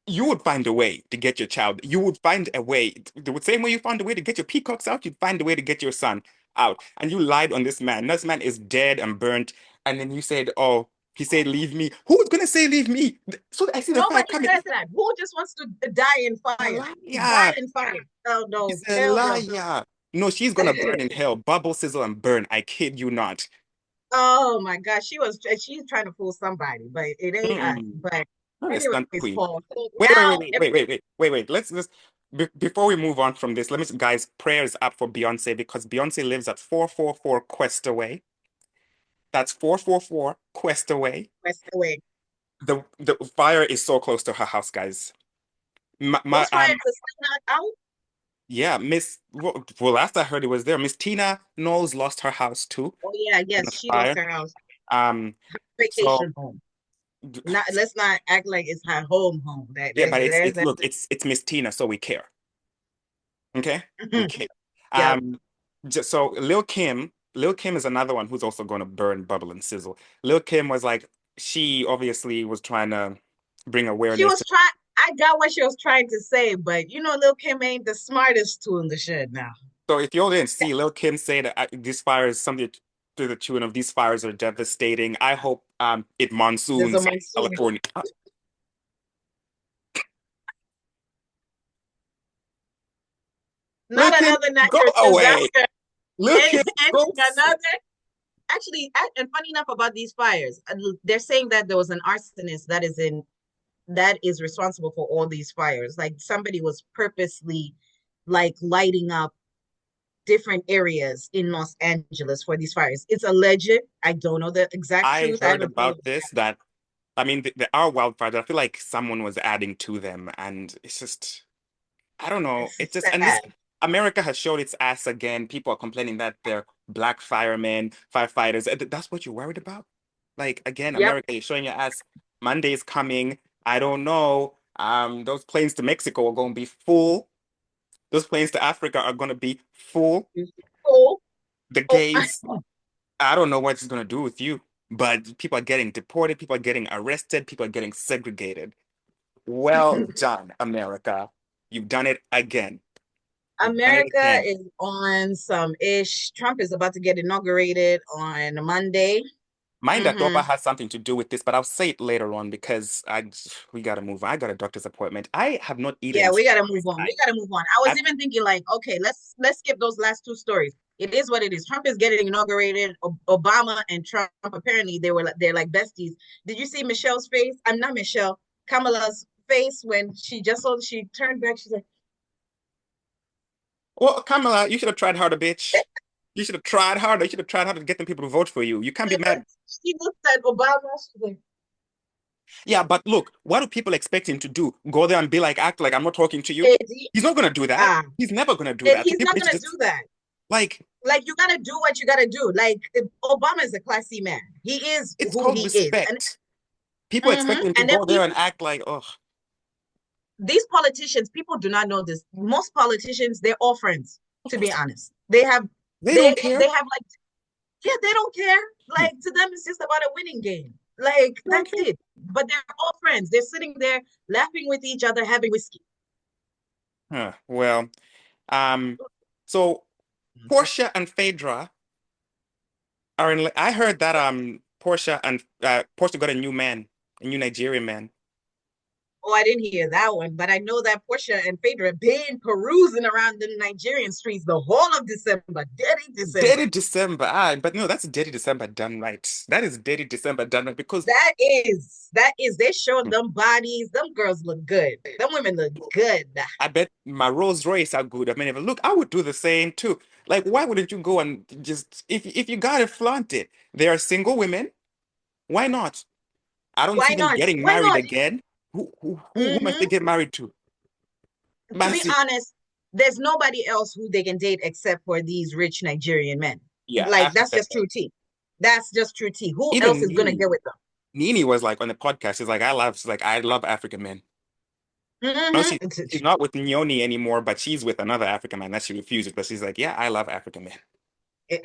Speaker 1: You would find a way to get your child. You would find a way. The same way you found a way to get your peacocks out, you'd find a way to get your son out. And you lied on this man. This man is dead and burnt. And then you said, oh, he said, leave me. Who's gonna say leave me? So I see the fire
Speaker 2: nobody
Speaker 1: coming.
Speaker 2: says that. Who just wants to die in
Speaker 1: A
Speaker 2: fire? Die
Speaker 1: liar.
Speaker 2: in fire. Hell no.
Speaker 1: He's a
Speaker 2: Hell no.
Speaker 1: liar. No, she's gonna burn in hell. Bubble, sizzle, and burn. I kid you not.
Speaker 2: Oh my gosh. She's trying to fool somebody, but it ain't us.
Speaker 1: Mm-mm.
Speaker 2: But
Speaker 1: Not a stunt
Speaker 2: anyways,
Speaker 1: queen.
Speaker 2: Paul. So now
Speaker 1: Wait. Before we move on from this, let me, guys, prayers up for Beyonce because Beyonce lives at 444 Quest Away. That's 444 Quest Away.
Speaker 2: rest away.
Speaker 1: The fire is so close to her house, guys.
Speaker 2: Those fires are still not out.
Speaker 1: Yeah, well, last I heard it was there. Miss Tina Knowles lost her house too
Speaker 2: Oh yeah,
Speaker 1: in the
Speaker 2: yes, she lost
Speaker 1: fire.
Speaker 2: her house.
Speaker 1: Um, so
Speaker 2: Vacation home. Not let's not act like it's her home. That
Speaker 1: yeah, but
Speaker 2: there's
Speaker 1: it's look, it's Miss Tina, so we care. Okay, we care.
Speaker 2: Yep.
Speaker 1: So Lil Kim is another one who's also going to burn Bubble and Sizzle. Lil Kim was like, she obviously was trying to bring
Speaker 2: She
Speaker 1: awareness
Speaker 2: was
Speaker 1: to.
Speaker 2: trying. I got what she was trying to say, but Lil Kim ain't the smartest tool in the shed now.
Speaker 1: So if you all didn't see, Lil Kim say that these fires, something to the tune of these fires are devastating. I hope it
Speaker 2: There's a
Speaker 1: monsoons in
Speaker 2: monsoon.
Speaker 1: California. Lil
Speaker 2: Not
Speaker 1: Kim,
Speaker 2: another
Speaker 1: go
Speaker 2: natural
Speaker 1: away.
Speaker 2: disaster.
Speaker 1: Lil
Speaker 2: And
Speaker 1: Kim, go.
Speaker 2: another. Actually, and funny enough about these fires, they're saying that there was an arsonist that is responsible for all these fires. Like somebody was purposely like lighting up different areas in Los Angeles for these fires. It's alleged. I don't know the exact
Speaker 1: I
Speaker 2: truth. I
Speaker 1: heard
Speaker 2: haven't followed
Speaker 1: about this that I mean there are wildfires. I feel like someone was adding to them, and it's just I don't
Speaker 2: it.
Speaker 1: know. It
Speaker 2: It's
Speaker 1: just and this
Speaker 2: sad.
Speaker 1: America has showed its ass again. People are complaining that they're black firemen, firefighters. That's what you're worried about? Like again,
Speaker 2: Yep.
Speaker 1: America is showing your ass. Monday's coming. I don't know. Those planes to Mexico are going to be full. Those planes to Africa are going to be full.
Speaker 2: Oh,
Speaker 1: The
Speaker 2: oh.
Speaker 1: gays, I don't know what it's going to do with you, but people are getting deported. People are getting arrested. People are getting segregated. Well done, America. You've done it again. You've done it
Speaker 2: America
Speaker 1: again.
Speaker 2: is on some ish. Trump is about to get inaugurated on Monday.
Speaker 1: Mind that
Speaker 2: Hmm.
Speaker 1: Doba has something to do with this, but I'll say it later on because we gotta move on. I got a doctor's appointment. I have not eaten
Speaker 2: Yeah, we
Speaker 1: since
Speaker 2: gotta move on.
Speaker 1: I,
Speaker 2: We gotta move on. I was
Speaker 1: I
Speaker 2: even thinking like, okay, let's skip those last two stories. It is what it is. Trump is getting inaugurated. Obama and Trump apparently they're like besties. Did you see Michelle's face? I'm not Michelle. Kamala's face when she turned back. She's like,
Speaker 1: well, Kamala, you should have tried harder, bitch. You should have tried harder. You should have tried harder to get them people to vote for you. You can't be mad.
Speaker 2: she looked at Obama. She's like,
Speaker 1: Yeah, but look, what do people expect him to do? Go there and be like, act like I'm not talking to you?
Speaker 2: Eddie,
Speaker 1: He's not gonna do that.
Speaker 2: ah,
Speaker 1: He's never gonna do
Speaker 2: and
Speaker 1: that. So
Speaker 2: he's
Speaker 1: people
Speaker 2: not
Speaker 1: need to
Speaker 2: gonna
Speaker 1: just
Speaker 2: do that.
Speaker 1: like
Speaker 2: Like you gotta do what you gotta do. Like Obama is a classy man. He is
Speaker 1: it's
Speaker 2: who
Speaker 1: called
Speaker 2: he is, and
Speaker 1: respect. People expect him to
Speaker 2: and then
Speaker 1: go there and
Speaker 2: people,
Speaker 1: act like, oh,
Speaker 2: these politicians, people do not know this. Most politicians, they're all friends.
Speaker 1: of
Speaker 2: To be
Speaker 1: course
Speaker 2: honest, they have
Speaker 1: they don't
Speaker 2: they
Speaker 1: care.
Speaker 2: have like yeah, they don't care.
Speaker 1: Hmm,
Speaker 2: Like to them, it's just about a winning game. Like
Speaker 1: they don't
Speaker 2: that's
Speaker 1: care.
Speaker 2: it. But they're all friends. They're sitting there laughing with each other, having whiskey.
Speaker 1: Huh. Well, um, so Portia and Phaedra are in. I heard that Portia got a new man, a new Nigerian man.
Speaker 2: Oh, I didn't hear that one, but I know that Portia and Phaedra been perusing around the Nigerian streets the whole of December, dirty December.
Speaker 1: Dirty December. But no, that's Dirty December done right. That is Dirty December done right because
Speaker 2: They showing them bodies. Them girls look good. Them women look good.
Speaker 1: I bet my Rolls Royce are good. I mean, if look, I would do the same too. Like, why wouldn't you go and just if you got it, flaunt it? They are single women. Why not? I don't see
Speaker 2: Why
Speaker 1: them
Speaker 2: not?
Speaker 1: getting
Speaker 2: Why
Speaker 1: married
Speaker 2: not?
Speaker 1: again. Who must they
Speaker 2: Hmm.
Speaker 1: get married to?
Speaker 2: To be
Speaker 1: Massive.
Speaker 2: honest, there's nobody else who they can date except for these rich Nigerian men.
Speaker 1: Yeah,
Speaker 2: Like that's
Speaker 1: Africa.
Speaker 2: just true tea. That's just true tea. Who else
Speaker 1: Even
Speaker 2: is gonna get with them?
Speaker 1: Nini was like on the podcast. She's like, I love African men. No,
Speaker 2: Hmm.
Speaker 1: she's not with Nyoni anymore, but she's with another African man that she refuses. But she's like, yeah, I love African men.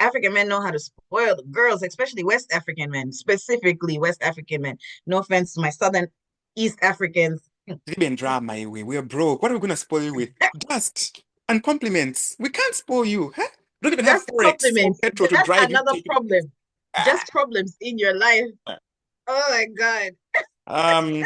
Speaker 2: African men know how to spoil the girls, especially West African men, specifically West African men. No offense to my Southern East Africans.
Speaker 1: They've been drama my way. We're broke. What are we gonna spoil you with? Dust and compliments. We can't spoil you, huh? We don't even have
Speaker 2: Just
Speaker 1: forex or
Speaker 2: compliments.
Speaker 1: petrol to
Speaker 2: That's
Speaker 1: drive you
Speaker 2: another
Speaker 1: to.
Speaker 2: problem.
Speaker 1: Ah.
Speaker 2: Just problems in your life. Oh my God.
Speaker 1: Um.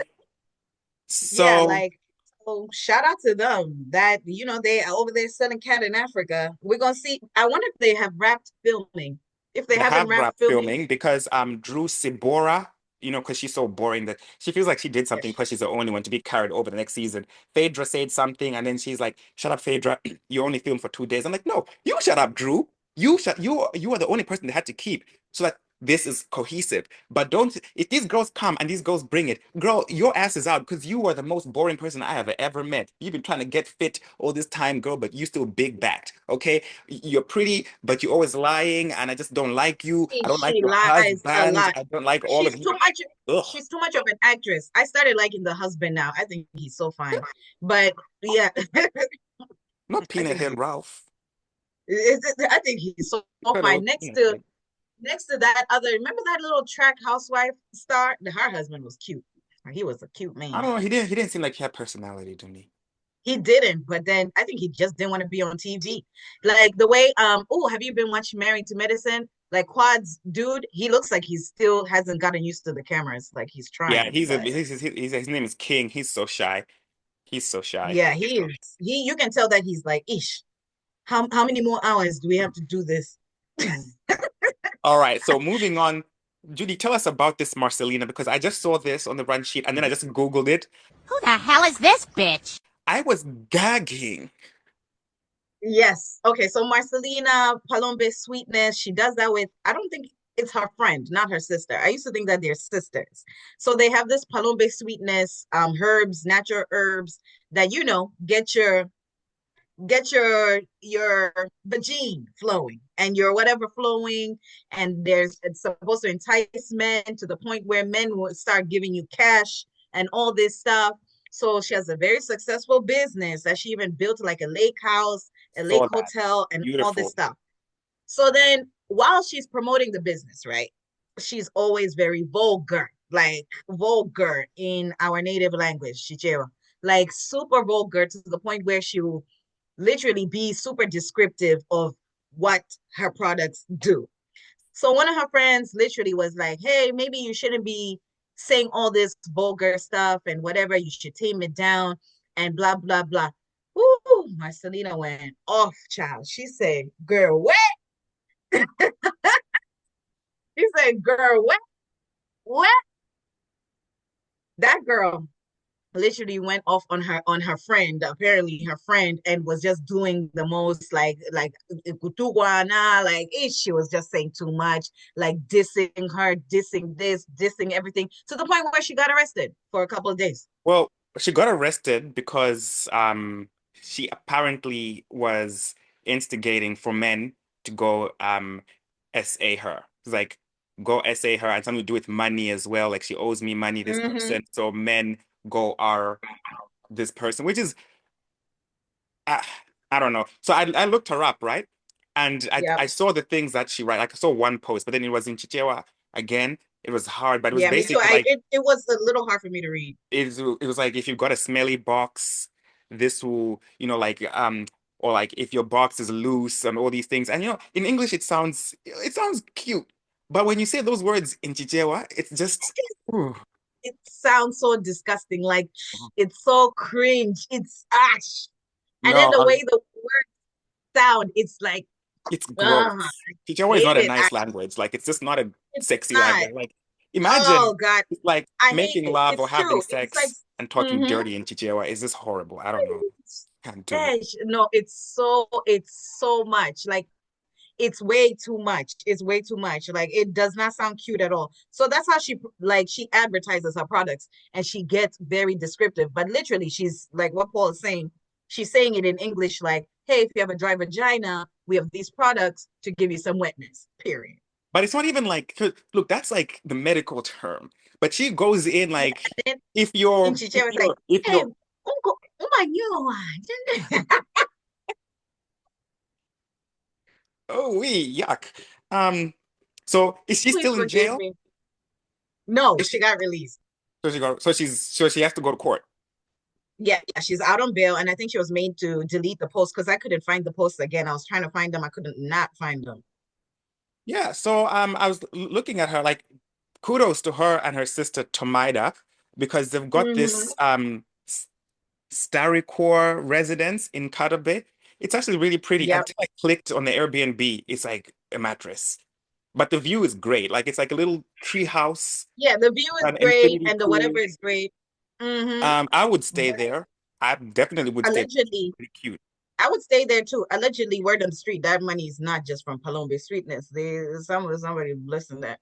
Speaker 2: Yeah,
Speaker 1: So
Speaker 2: like so shout out to them that they are over there selling cat in Africa. We're gonna see. I wonder if they have wrapped filming. If they
Speaker 1: they
Speaker 2: haven't
Speaker 1: have
Speaker 2: wrapped
Speaker 1: rap
Speaker 2: filming,
Speaker 1: filming because Drew Sibora, because she's so boring that she feels like she did something because she's the only one to be carried over the next season. Phaedra said something and then she's like, "Shut up, Phaedra. You only filmed for 2 days." I'm like, "No, you shut up, Drew. You are the only person they had to keep so that this is cohesive. But don't if these girls come and these girls bring it, girl, your ass is out because you are the most boring person I have ever met. You've been trying to get fit all this time, girl, but you still big backed. Okay? You're pretty, but you're always lying, and I just don't like you. I don't like
Speaker 2: she
Speaker 1: your
Speaker 2: lies a
Speaker 1: husband.
Speaker 2: lot.
Speaker 1: I don't like all of
Speaker 2: She's
Speaker 1: you.
Speaker 2: too much.
Speaker 1: Ugh.
Speaker 2: She's too much of an actress. I started liking the husband now. I think he's so fine. But yeah,
Speaker 1: Not
Speaker 2: I
Speaker 1: peanut
Speaker 2: think
Speaker 1: head Ralph.
Speaker 2: I think he's so
Speaker 1: But
Speaker 2: fine.
Speaker 1: yeah,
Speaker 2: Next to that other, remember that little track housewife star? Her husband was cute. He was a cute
Speaker 1: I
Speaker 2: man.
Speaker 1: don't know. He didn't seem like he had personality to me.
Speaker 2: He didn't, but then I think he just didn't want to be on TV. Like the way, oh, have you been watching Married to Medicine? Like Quad's dude, he looks like he still hasn't gotten used to the cameras. Like he's
Speaker 1: Yeah,
Speaker 2: trying, but
Speaker 1: his name is King. He's so shy. He's so shy.
Speaker 2: yeah, he is. You can tell that he's like, ish. How many more hours do we have to do this?
Speaker 1: All right, so moving on. Judy, tell us about this Marcelina because I just saw this on the run sheet and then I just Googled it.
Speaker 4: Who the hell is this bitch?
Speaker 1: I was gagging.
Speaker 2: Yes. Okay. So Marcelina Palombe Sweetness, she does that with, I don't think it's her friend, not her sister. I used to think that they're sisters. So they have this Palombe Sweetness, herbs, natural herbs that, get your vagine flowing and your whatever flowing. And it's supposed to entice men to the point where men will start giving you cash and all this stuff. So she has a very successful business that she even built like a lake house, a lake
Speaker 1: Saw that.
Speaker 2: hotel, and all this
Speaker 1: Beautiful.
Speaker 2: stuff. So then while she's promoting the business, right, she's always very vulgar, like vulgar in our native language, Shichero, like super vulgar to the point where she will literally be super descriptive of what her products do. So one of her friends literally was like, hey, maybe you shouldn't be saying all this vulgar stuff and whatever, you should tame it down and blah, blah, blah. Ooh, Marcelina went off, child. She said, girl, what? She said, girl, what? What? That girl literally went off on her friend, apparently her friend, and was just doing the most like she was just saying too much, like dissing her, dissing this, dissing everything, to the point where she got arrested for a couple of days.
Speaker 1: Well, she got arrested because she apparently was instigating for men to go SA her. It's like go SA her and something to do with money as well. Like she owes me money, this
Speaker 2: Mm-hmm.
Speaker 1: person. So men go are this person, which is I, I don't know. So I looked her up, right? And
Speaker 2: Yep.
Speaker 1: I saw the things that she write. Like I saw one post, but then it was in Chichewa again. It was hard, but it was
Speaker 2: Yeah, me too.
Speaker 1: basically like
Speaker 2: It was a little hard for me to read.
Speaker 1: it was like if you've got a smelly box, this will, like or like if your box is loose and all these things. And in English it sounds cute. But when you say those words in Chichewa, it's just ooh,
Speaker 2: It sounds so disgusting, like it's so cringe, it's ash. And then
Speaker 1: no,
Speaker 2: the way the words sound, it's like,
Speaker 1: it's
Speaker 2: I
Speaker 1: gross. Chichewa is
Speaker 2: hate
Speaker 1: not a
Speaker 2: it.
Speaker 1: nice language. Like it's just not a
Speaker 2: It's
Speaker 1: sexy
Speaker 2: not.
Speaker 1: language. Like imagine
Speaker 2: Oh God,
Speaker 1: it's like
Speaker 2: I hate
Speaker 1: making
Speaker 2: it.
Speaker 1: love or
Speaker 2: It's
Speaker 1: having
Speaker 2: true. It's like,
Speaker 1: sex and talking
Speaker 2: mm-hmm.
Speaker 1: dirty in Chichewa is just horrible. I don't know. Can't do it.
Speaker 2: No, it's so much. Like it's way too much. It's way too much. Like it does not sound cute at all. So that's how she advertises her products, and she gets very descriptive. But literally, she's like what Paul is saying. She's saying it in English, like, "Hey, if you have a dry vagina, we have these products to give you some wetness." Period.
Speaker 1: But it's not even like, 'cause look, that's like the medical term. But she goes in
Speaker 2: Yeah,
Speaker 1: like,
Speaker 2: and then
Speaker 1: if
Speaker 2: in
Speaker 1: you're, if
Speaker 2: Chiche was like,
Speaker 1: you're, if
Speaker 2: "Hey,
Speaker 1: you're,
Speaker 2: unko, umanyo."
Speaker 1: oh, wee, yuck. Um, so is she
Speaker 2: Please
Speaker 1: still in
Speaker 2: forgive
Speaker 1: jail?
Speaker 2: me. No,
Speaker 1: Is
Speaker 2: she
Speaker 1: she,
Speaker 2: got released.
Speaker 1: so she has to go to court.
Speaker 2: Yeah, she's out on bail, and I think she was made to delete the post because I couldn't find the posts again. I was trying to find them, I couldn't not find them.
Speaker 1: Yeah. So I was looking at her like, kudos to her and her sister Tomaida because they've got
Speaker 2: Mm-hmm.
Speaker 1: this StarryCore residence in Katabe. It's actually really pretty.
Speaker 2: Yep.
Speaker 1: Until I clicked on the Airbnb, it's like a mattress. But the view is great. Like it's like a little tree house,
Speaker 2: Yeah, the view is
Speaker 1: an
Speaker 2: great,
Speaker 1: infinity
Speaker 2: and the whatever
Speaker 1: pool.
Speaker 2: is great. Mm-hmm.
Speaker 1: I would stay
Speaker 2: But
Speaker 1: there. I definitely would stay.
Speaker 2: allegedly,
Speaker 1: Pretty cute.
Speaker 2: I would stay there too. Allegedly, word on the street, that money is not just from Palombe Sweetness. Somebody listen that.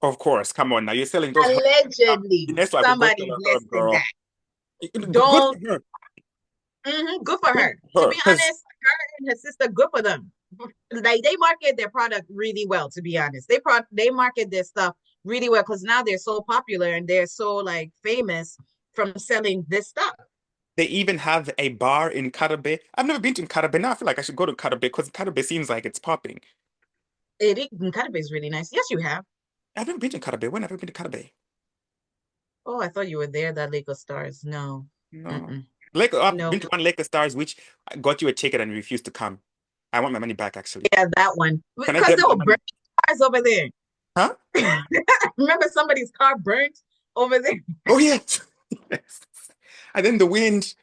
Speaker 1: Of course. Come on now. You're selling those herbs.
Speaker 2: Allegedly,
Speaker 1: Next I could go
Speaker 2: somebody
Speaker 1: sell a herb,
Speaker 2: listing
Speaker 1: girl.
Speaker 2: that.
Speaker 1: Good
Speaker 2: Don't.
Speaker 1: for her.
Speaker 2: Good for
Speaker 1: Good
Speaker 2: her.
Speaker 1: for
Speaker 2: To
Speaker 1: her.
Speaker 2: be honest, her and her sister, good for them. Like they market their product really well. To be honest, they market their stuff really well because now they're so popular and they're so like famous from selling this stuff.
Speaker 1: They even have a bar in Karabe. I've never been to Karabe. Now I feel like I should go to Karabe because Karabe seems like it's popping.
Speaker 2: Karabe is really nice. Yes, you have.
Speaker 1: I've never been to Karabe. When have I been to Karabe?
Speaker 2: Oh, I thought you were there, that Lake of Stars. No.
Speaker 1: No.
Speaker 2: Mm-mm.
Speaker 1: Lake, I've been
Speaker 2: Nope.
Speaker 1: to one Lake of Stars, which got you a ticket and you refused to come. I want my money back, actually.
Speaker 2: Yeah, that one.
Speaker 1: Can I
Speaker 2: Because
Speaker 1: get
Speaker 2: there
Speaker 1: my
Speaker 2: were
Speaker 1: money?
Speaker 2: burning cars over there.
Speaker 1: Huh?
Speaker 2: Remember somebody's car burnt over there?
Speaker 1: Oh, yes. Yes. And then the wind.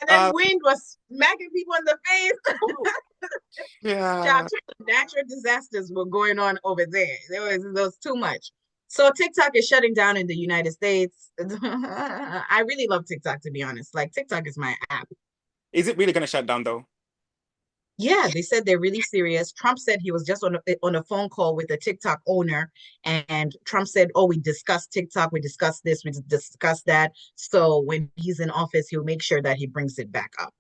Speaker 2: And then
Speaker 1: Uh,
Speaker 2: wind was smacking people in the face.
Speaker 1: oh,
Speaker 2: Child,
Speaker 1: yeah.
Speaker 2: natural disasters were going on over there. There was too much. So TikTok is shutting down in the United States. I really love TikTok, to be honest. Like TikTok is my app.
Speaker 1: Is it really going to shut down, though?
Speaker 2: Yeah, they said they're really serious. Trump said he was just on a phone call with the TikTok owner, and Trump said, "Oh, we discussed TikTok, we discussed this, we discussed that. So when he's in office, he'll make sure that he brings it back up."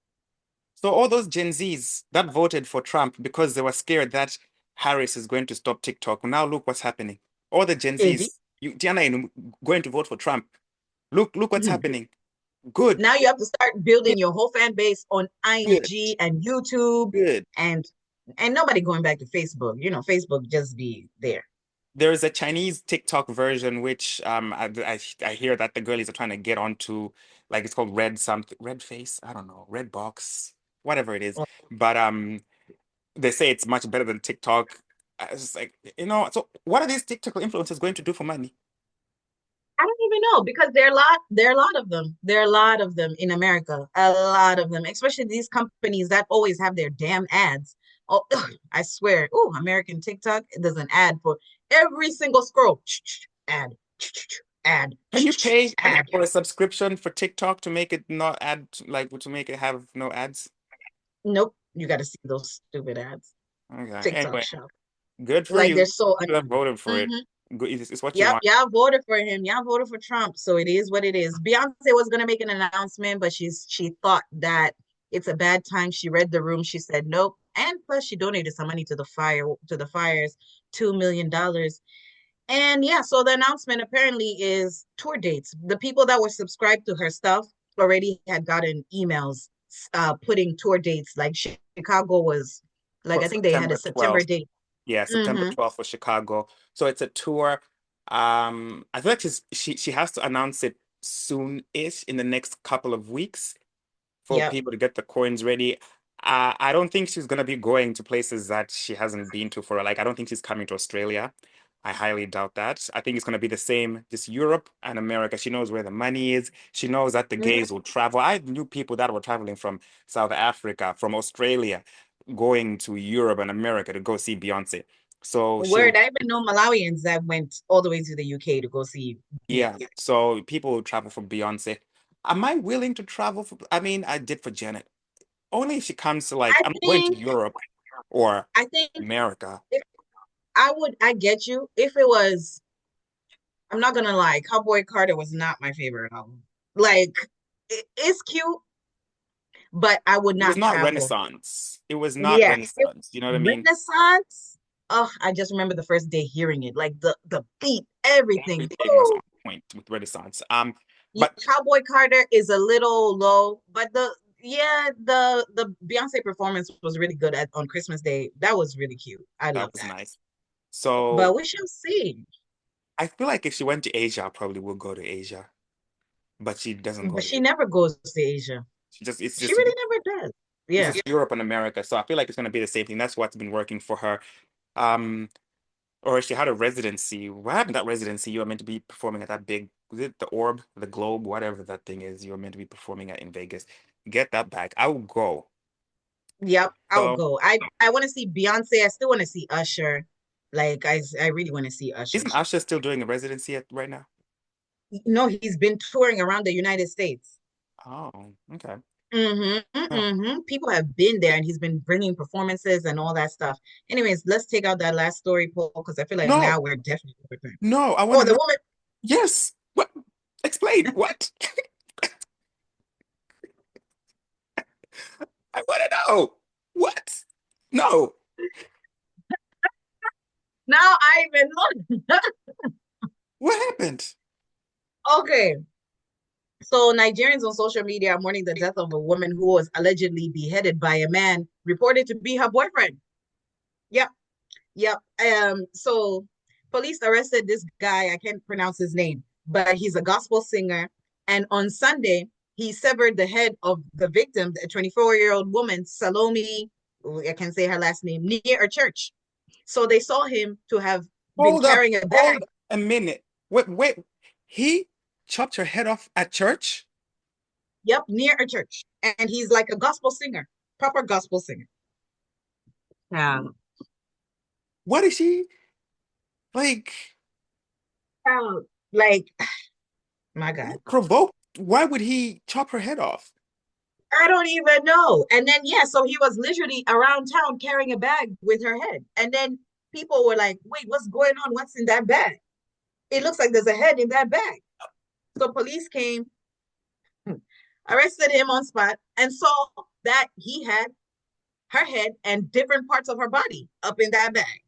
Speaker 1: So all those Gen Zs that voted for Trump because they were scared that Harris is going to stop TikTok. Now look what's happening. All the Gen
Speaker 2: Is he?
Speaker 1: Zs, Diana, going to vote for Trump. Look what's
Speaker 2: Mhm.
Speaker 1: happening. Good,
Speaker 2: Now you have to start building
Speaker 1: good,
Speaker 2: your whole fan base on
Speaker 1: good,
Speaker 2: IG and YouTube,
Speaker 1: good.
Speaker 2: and nobody going back to Facebook. Facebook just be there.
Speaker 1: There is a Chinese TikTok version which I hear that the girlies are trying to get onto, like it's called Red something, Red Face, I don't know, Red Box, whatever it is.
Speaker 2: Oh,
Speaker 1: But they say it's much better than TikTok. I was just like, so what are these TikTok influencers going to do for money?
Speaker 2: I don't even know because there are a lot of them. There are a lot of them in America. A lot of them, especially these companies that always have their damn ads. Oh, ugh, I swear. Oh, American TikTok, there's an ad for every single scroll. Ad, ad,
Speaker 1: Can you pay
Speaker 2: ad.
Speaker 1: for a subscription for TikTok to make it not ad, like to make it have no ads?
Speaker 2: Nope, you got to see those stupid ads.
Speaker 1: Okay.
Speaker 2: TikTok
Speaker 1: Anyway,
Speaker 2: shop.
Speaker 1: good for
Speaker 2: Like
Speaker 1: you.
Speaker 2: they're so
Speaker 1: You have voted for it.
Speaker 2: Mhm.
Speaker 1: Good. It's what you
Speaker 2: Yep,
Speaker 1: want.
Speaker 2: y'all voted for him. Y'all voted for Trump. So it is what it is. Beyonce was gonna make an announcement, but she thought that it's a bad time. She read the room. She said nope. And plus she donated some money to the fires, $2 million. And yeah, so the announcement apparently is tour dates. The people that were subscribed to her stuff already had gotten emails putting tour dates. Like Chicago was like
Speaker 1: For
Speaker 2: I think they had a
Speaker 1: September
Speaker 2: September
Speaker 1: 12th.
Speaker 2: date.
Speaker 1: Yeah, September
Speaker 2: Mm-hmm.
Speaker 1: 12th for Chicago. So it's a tour. I feel like she has to announce it soon-ish in the next couple of weeks for
Speaker 2: Yep.
Speaker 1: people to get the coins ready. I don't think she's gonna be going to places that she hasn't been to for like I don't think she's coming to Australia. I highly doubt that. I think it's gonna be the same, just Europe and America. She knows where the money is. She knows that the
Speaker 2: Mhm.
Speaker 1: gays will travel. I knew people that were traveling from South Africa, from Australia, going to Europe and America to go see Beyonce. So she'll,
Speaker 2: Word, I even know Malawians that went all the way to the UK to go see
Speaker 1: yeah.
Speaker 2: Beyonce.
Speaker 1: So people will travel for Beyonce. Am I willing to travel for, I mean, I did for Janet. Only if she comes to like,
Speaker 2: I
Speaker 1: I'm going to
Speaker 2: think,
Speaker 1: Europe or
Speaker 2: I think
Speaker 1: America.
Speaker 2: if I get you if it was, I'm not gonna lie, Cowboy Carter was not my favorite album. Like, it's cute, but I would
Speaker 1: It was
Speaker 2: not
Speaker 1: not
Speaker 2: travel.
Speaker 1: Renaissance. It was not
Speaker 2: Yeah,
Speaker 1: Renaissance. You know what I mean?
Speaker 2: Renaissance. Oh, I just remember the first day hearing it, like the beat, everything.
Speaker 1: Everything was
Speaker 2: Woo!
Speaker 1: on point with Renaissance.
Speaker 2: Yeah,
Speaker 1: But
Speaker 2: Cowboy Carter is a little low, but the Beyonce performance was really good on Christmas Day. That was really cute. I
Speaker 1: that
Speaker 2: love
Speaker 1: was
Speaker 2: that.
Speaker 1: nice. So
Speaker 2: But we shall see.
Speaker 1: I feel like if she went to Asia, I probably would go to Asia. But she doesn't go
Speaker 2: But
Speaker 1: to
Speaker 2: she
Speaker 1: Asia.
Speaker 2: never goes to Asia.
Speaker 1: It's
Speaker 2: She
Speaker 1: just
Speaker 2: really never does.
Speaker 1: it's
Speaker 2: Yeah.
Speaker 1: just Europe and America. So I feel like it's gonna be the same thing. That's what's been working for her. Um, or she had a residency. What happened to that residency? You were meant to be performing at that big, was it the Orb, the Globe, whatever that thing is, you were meant to be performing at in Vegas. Get that back. I will go.
Speaker 2: Yep. I'll
Speaker 1: So
Speaker 2: go. I want to see Beyonce. I still want to see Usher. Like I really want to see Usher.
Speaker 1: isn't Usher still doing a residency right now?
Speaker 2: No, he's been touring around the United States.
Speaker 1: Oh, okay. Huh.
Speaker 2: People have been there and he's been bringing performances and all that stuff. Anyways, let's take out that last story, Paul, because I feel like
Speaker 1: No,
Speaker 2: now we're definitely over time.
Speaker 1: no, I want
Speaker 2: Oh,
Speaker 1: to
Speaker 2: the
Speaker 1: know.
Speaker 2: woman.
Speaker 1: Yes. What? Explain. What? I want to know. What? No.
Speaker 2: Now I even look.
Speaker 1: What happened?
Speaker 2: Okay. So Nigerians on social media are mourning the death of a woman who was allegedly beheaded by a man reported to be her boyfriend. Yep, yep. So police arrested this guy. I can't pronounce his name, but he's a gospel singer. And on Sunday, he severed the head of the victim, a 24-year-old woman, Salome. I can say her last name, near a church. So they saw him to have been
Speaker 1: Hold up,
Speaker 2: carrying a bag.
Speaker 1: hold a minute. Wait. He chopped her head off at church?
Speaker 2: Yep, near a church. And he's like a gospel singer, proper gospel singer. Um,
Speaker 1: What is she like?
Speaker 2: like, my God.
Speaker 1: Provoked? Why would he chop her head off?
Speaker 2: I don't even know. And then, yeah, so he was literally around town carrying a bag with her head. And then people were like, wait, what's going on? What's in that bag? It looks like there's a head in that bag. So police came, arrested him on spot, and saw that he had her head and different parts of her body up in that bag.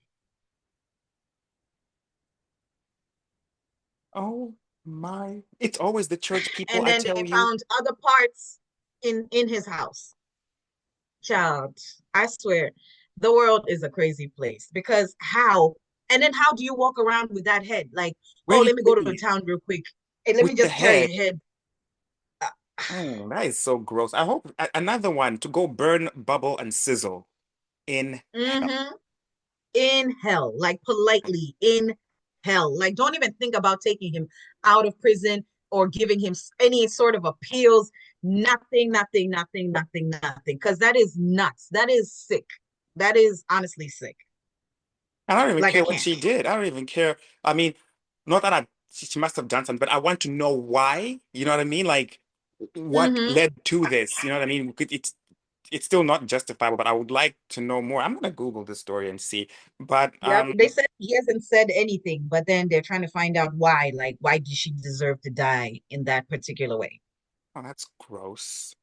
Speaker 1: Oh my. It's always the church people,
Speaker 2: And
Speaker 1: I
Speaker 2: then
Speaker 1: tell
Speaker 2: they
Speaker 1: you.
Speaker 2: found other parts in his house. Child, I swear, the world is a crazy place because how? And then how do you walk around with that head? Like,
Speaker 1: Where
Speaker 2: oh,
Speaker 1: you
Speaker 2: let me go to the
Speaker 1: sitting
Speaker 2: town real quick. Hey, let
Speaker 1: with
Speaker 2: me
Speaker 1: the
Speaker 2: just carry
Speaker 1: head?
Speaker 2: a head.
Speaker 1: Oh, that is so gross. I hope another one to go burn, bubble, and sizzle in hell.
Speaker 2: Mm-hmm. In hell, like politely in hell. Like, don't even think about taking him out of prison or giving him any sort of appeals. Nothing, nothing, nothing, nothing, nothing. Because that is nuts. That is sick. That is honestly sick.
Speaker 1: I don't even
Speaker 2: Like, I
Speaker 1: care what
Speaker 2: can't.
Speaker 1: she did. I don't even care. I mean, not that she must have done something, but I want to know why. You know what I mean? Like, what
Speaker 2: Mm-hmm.
Speaker 1: led to this? You know what I mean? It's still not justifiable, but I would like to know more. I'm gonna Google this story and see. But
Speaker 2: Yep. They said he hasn't said anything, but then they're trying to find out why. Like, why did she deserve to die in that particular way?
Speaker 1: oh, that's gross.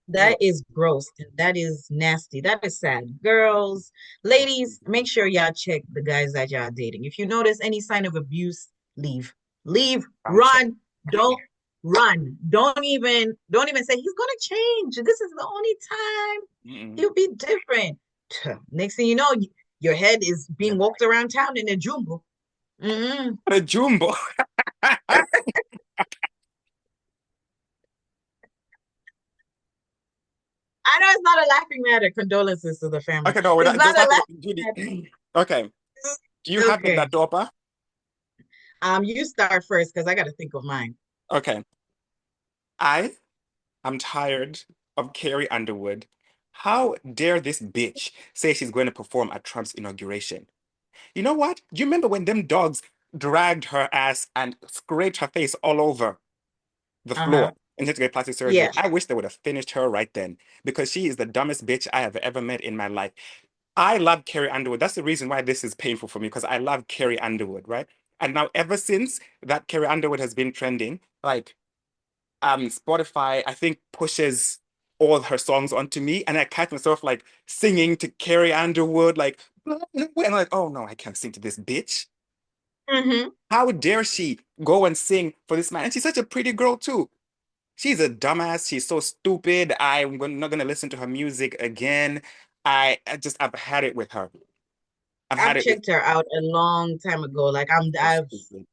Speaker 2: That
Speaker 1: Ugh.
Speaker 2: is gross and that is nasty. That is sad. Girls, ladies, make sure y'all check the guys that y'all dating. If you notice any sign of abuse, leave. Leave.
Speaker 1: I'm check.
Speaker 2: Run. Don't run. Don't even say he's gonna change. This is the only time
Speaker 1: Mm-mm.
Speaker 2: he'll be different. Next thing you know, your head is being walked around town in a jumbo. Mm-mm.
Speaker 1: The jumbo.
Speaker 2: I know it's not a laughing matter. Condolences to the family.
Speaker 1: Okay, no,
Speaker 2: It's not
Speaker 1: that's
Speaker 2: a
Speaker 1: not
Speaker 2: laughing
Speaker 1: Judy. Okay, do you
Speaker 2: matter.
Speaker 1: have the
Speaker 2: Okay.
Speaker 1: Dadopa?
Speaker 2: You start first because I got to think of mine.
Speaker 1: Okay, I am tired of Carrie Underwood. How dare this bitch say she's going to perform at Trump's inauguration? You know what? Do you remember when them dogs dragged her ass and scraped her face all over the
Speaker 2: Uh-huh.
Speaker 1: floor and had to get plastic surgery?
Speaker 2: Yeah.
Speaker 1: I wish they would have finished her right then because she is the dumbest bitch I have ever met in my life. I love Carrie Underwood. That's the reason why this is painful for me because I love Carrie Underwood, right? And now ever since that Carrie Underwood has been trending, like Spotify, I think pushes all her songs onto me, and I catch myself like singing to Carrie Underwood, like, and I'm like, oh no, I can't sing to this bitch.
Speaker 2: Mm-hmm.
Speaker 1: How dare she go and sing for this man? And she's such a pretty girl too. She's a dumbass. She's so stupid. Not gonna listen to her music again. I've had it with her. I've
Speaker 2: I've
Speaker 1: had it with
Speaker 2: checked her out a long time ago. Like
Speaker 1: so stupid.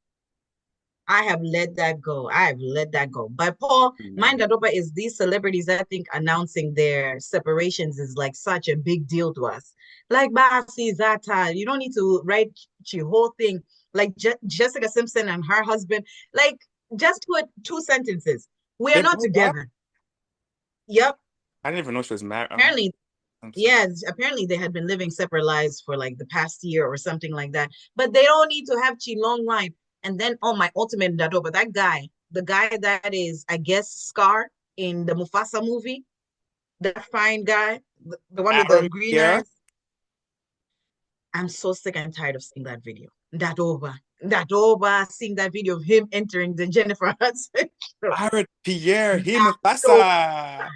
Speaker 2: I have let that go. I have let that go. But Paul, mind
Speaker 1: Man.
Speaker 2: Dadopa is these celebrities, I think announcing their separations is like such a big deal to us. Like Basi Zata, you don't need to write the whole thing. Like Jessica Simpson and her husband, like just put two sentences. We are
Speaker 1: They
Speaker 2: not
Speaker 1: broke up?
Speaker 2: together. Yep.
Speaker 1: I didn't even know she was married. Oh,
Speaker 2: Apparently,
Speaker 1: I'm sorry.
Speaker 2: yeah, apparently they had been living separate lives for like the past year or something like that. But they don't need to have chi long life. And then, oh, my ultimate dado, but that guy, the guy that is, I guess, Scar in the Mufasa movie, that fine guy, the one with the
Speaker 1: Aaron
Speaker 2: green
Speaker 1: Pierre,
Speaker 2: eyes. I'm so sick and tired of seeing that video. That over, seeing that video of him entering the Jennifer Hudson show.
Speaker 1: Aaron Pierre, him
Speaker 2: That over.
Speaker 1: Mufasa.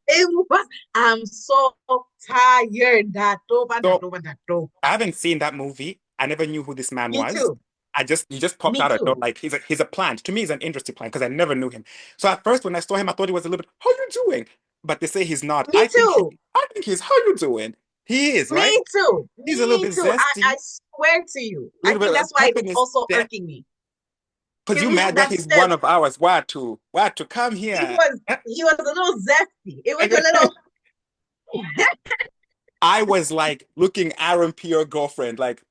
Speaker 2: It was, I'm so tired. That over, that
Speaker 1: So
Speaker 2: over, that over.
Speaker 1: I haven't seen that movie. I never knew who this man
Speaker 2: Me
Speaker 1: was.
Speaker 2: too.
Speaker 1: He just popped
Speaker 2: Me
Speaker 1: out of
Speaker 2: too.
Speaker 1: nowhere. Like he's a plant. To me, he's an interesting plant because I never knew him. So at first, when I saw him, I thought he was a little bit, "How you doing?" But they say he's not.
Speaker 2: Me too.
Speaker 1: I think he's, "How you doing?" He is, right?
Speaker 2: Me too.
Speaker 1: He's a little
Speaker 2: Me
Speaker 1: bit
Speaker 2: too.
Speaker 1: zesty,
Speaker 2: I swear to you.
Speaker 1: a
Speaker 2: I
Speaker 1: little bit
Speaker 2: think
Speaker 1: of
Speaker 2: that's why
Speaker 1: pep
Speaker 2: it was
Speaker 1: in his
Speaker 2: also
Speaker 1: step.
Speaker 2: irking me.
Speaker 1: Because you
Speaker 2: He had
Speaker 1: mad that
Speaker 2: that
Speaker 1: he's
Speaker 2: step.
Speaker 1: one of ours. What to come
Speaker 2: He
Speaker 1: here?
Speaker 2: was he was a little zesty. It was a little
Speaker 1: I was like looking Aaron Pierre girlfriend, like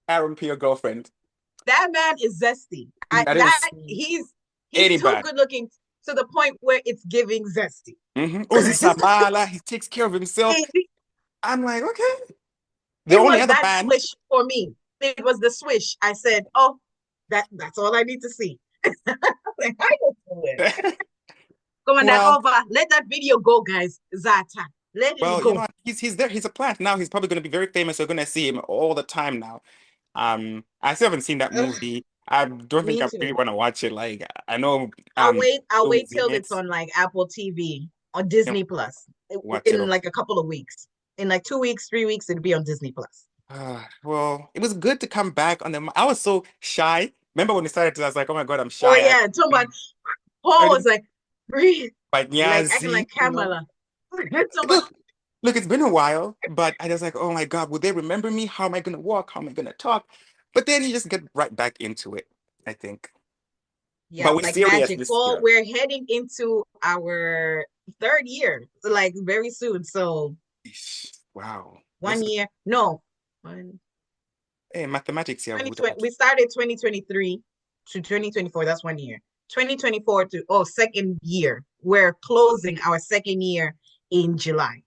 Speaker 1: Aaron Pierre girlfriend.
Speaker 2: that man is zesty.
Speaker 1: I didn't see
Speaker 2: He's
Speaker 1: any
Speaker 2: too
Speaker 1: bad.
Speaker 2: good looking to the point where it's giving zesty.
Speaker 1: Uzi Samala, he takes care of himself.
Speaker 2: it,
Speaker 1: I'm like, okay. The
Speaker 2: it
Speaker 1: only
Speaker 2: was
Speaker 1: other
Speaker 2: that
Speaker 1: band,
Speaker 2: swish for me. It was the swish. I said, "Oh, that's all I need to see." Like, how you doing? Come on, that
Speaker 1: well,
Speaker 2: over. Let that video go, guys. Zata. Let it
Speaker 1: well, you know
Speaker 2: go.
Speaker 1: what? He's there. He's a plant now. He's probably going to be very famous. We're going to see him all the time now. I still haven't seen that
Speaker 2: Ugh,
Speaker 1: movie. I don't think
Speaker 2: me
Speaker 1: I really
Speaker 2: too.
Speaker 1: want to watch it. Like I know
Speaker 2: I'll wait
Speaker 1: Lou's in
Speaker 2: till
Speaker 1: it.
Speaker 2: it's on like Apple TV or
Speaker 1: You know,
Speaker 2: Disney Plus
Speaker 1: watch it.
Speaker 2: in like a couple of weeks. In like 2 weeks, 3 weeks, it'll be on Disney Plus.
Speaker 1: Well, it was good to come back on the. I was so shy. Remember when we started? I was like, "Oh my God, I'm
Speaker 2: Oh
Speaker 1: shy."
Speaker 2: yeah, talking about Paul was like, breathe,
Speaker 1: But
Speaker 2: like acting
Speaker 1: Nyazi,
Speaker 2: like Kamala. Talking about,
Speaker 1: look, look, it's been a while, but I was like, "Oh my God, will they remember me? How am I gonna walk? How am I gonna talk?" But then you just get right back into it, I think.
Speaker 2: yeah,
Speaker 1: But we're
Speaker 2: like
Speaker 1: serious
Speaker 2: magic.
Speaker 1: this
Speaker 2: Paul,
Speaker 1: year.
Speaker 2: we're heading into our third year, like very soon. So
Speaker 1: Eesh, wow, this
Speaker 2: one
Speaker 1: is
Speaker 2: year, no, one,
Speaker 1: hey, mathematics here.
Speaker 2: 2020, we started 2023 to 2024. That's 1 year. 2024 to second year. We're closing our second year in July.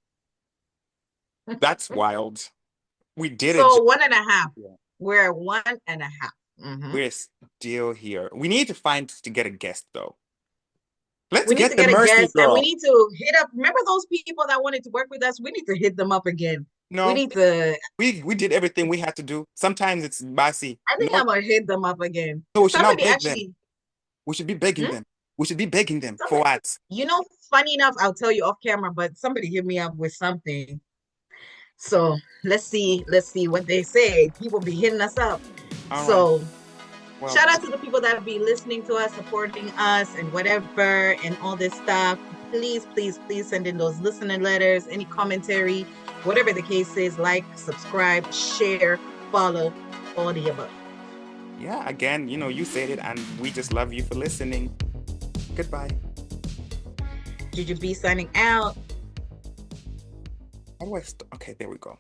Speaker 1: That's wild. We did it.
Speaker 2: So one and a half.
Speaker 1: Yeah.
Speaker 2: We're one and a half. Mhm.
Speaker 1: We're still here. We need to find to get a guest though. Let's
Speaker 2: We need
Speaker 1: get
Speaker 2: to
Speaker 1: the
Speaker 2: get a
Speaker 1: Mercy
Speaker 2: guest and we
Speaker 1: girl.
Speaker 2: need to hit up. Remember those people that wanted to work with us? We need to hit them up again. We
Speaker 1: No,
Speaker 2: need to,
Speaker 1: we did everything we had to do. Sometimes it's bossy.
Speaker 2: I think
Speaker 1: No,
Speaker 2: I'm gonna hit them up again.
Speaker 1: no, we should now
Speaker 2: Somebody
Speaker 1: beg them.
Speaker 2: actually,
Speaker 1: We should be begging
Speaker 2: hmm?
Speaker 1: them. We should be begging them for
Speaker 2: Somebody,
Speaker 1: what?
Speaker 2: funny enough, I'll tell you off camera, but somebody hit me up with something. So let's see what they say. People be hitting us up.
Speaker 1: All right.
Speaker 2: So
Speaker 1: Well,
Speaker 2: shout out to the people that be listening to us, supporting us, and whatever, and all this stuff. Please, please, please send in those listening letters, any commentary, whatever the case is. Like, subscribe, share, follow, all the above.
Speaker 1: yeah, again, you said it, and we just love you for listening. Goodbye.
Speaker 2: Juju B signing out.
Speaker 1: How do I okay, there we go.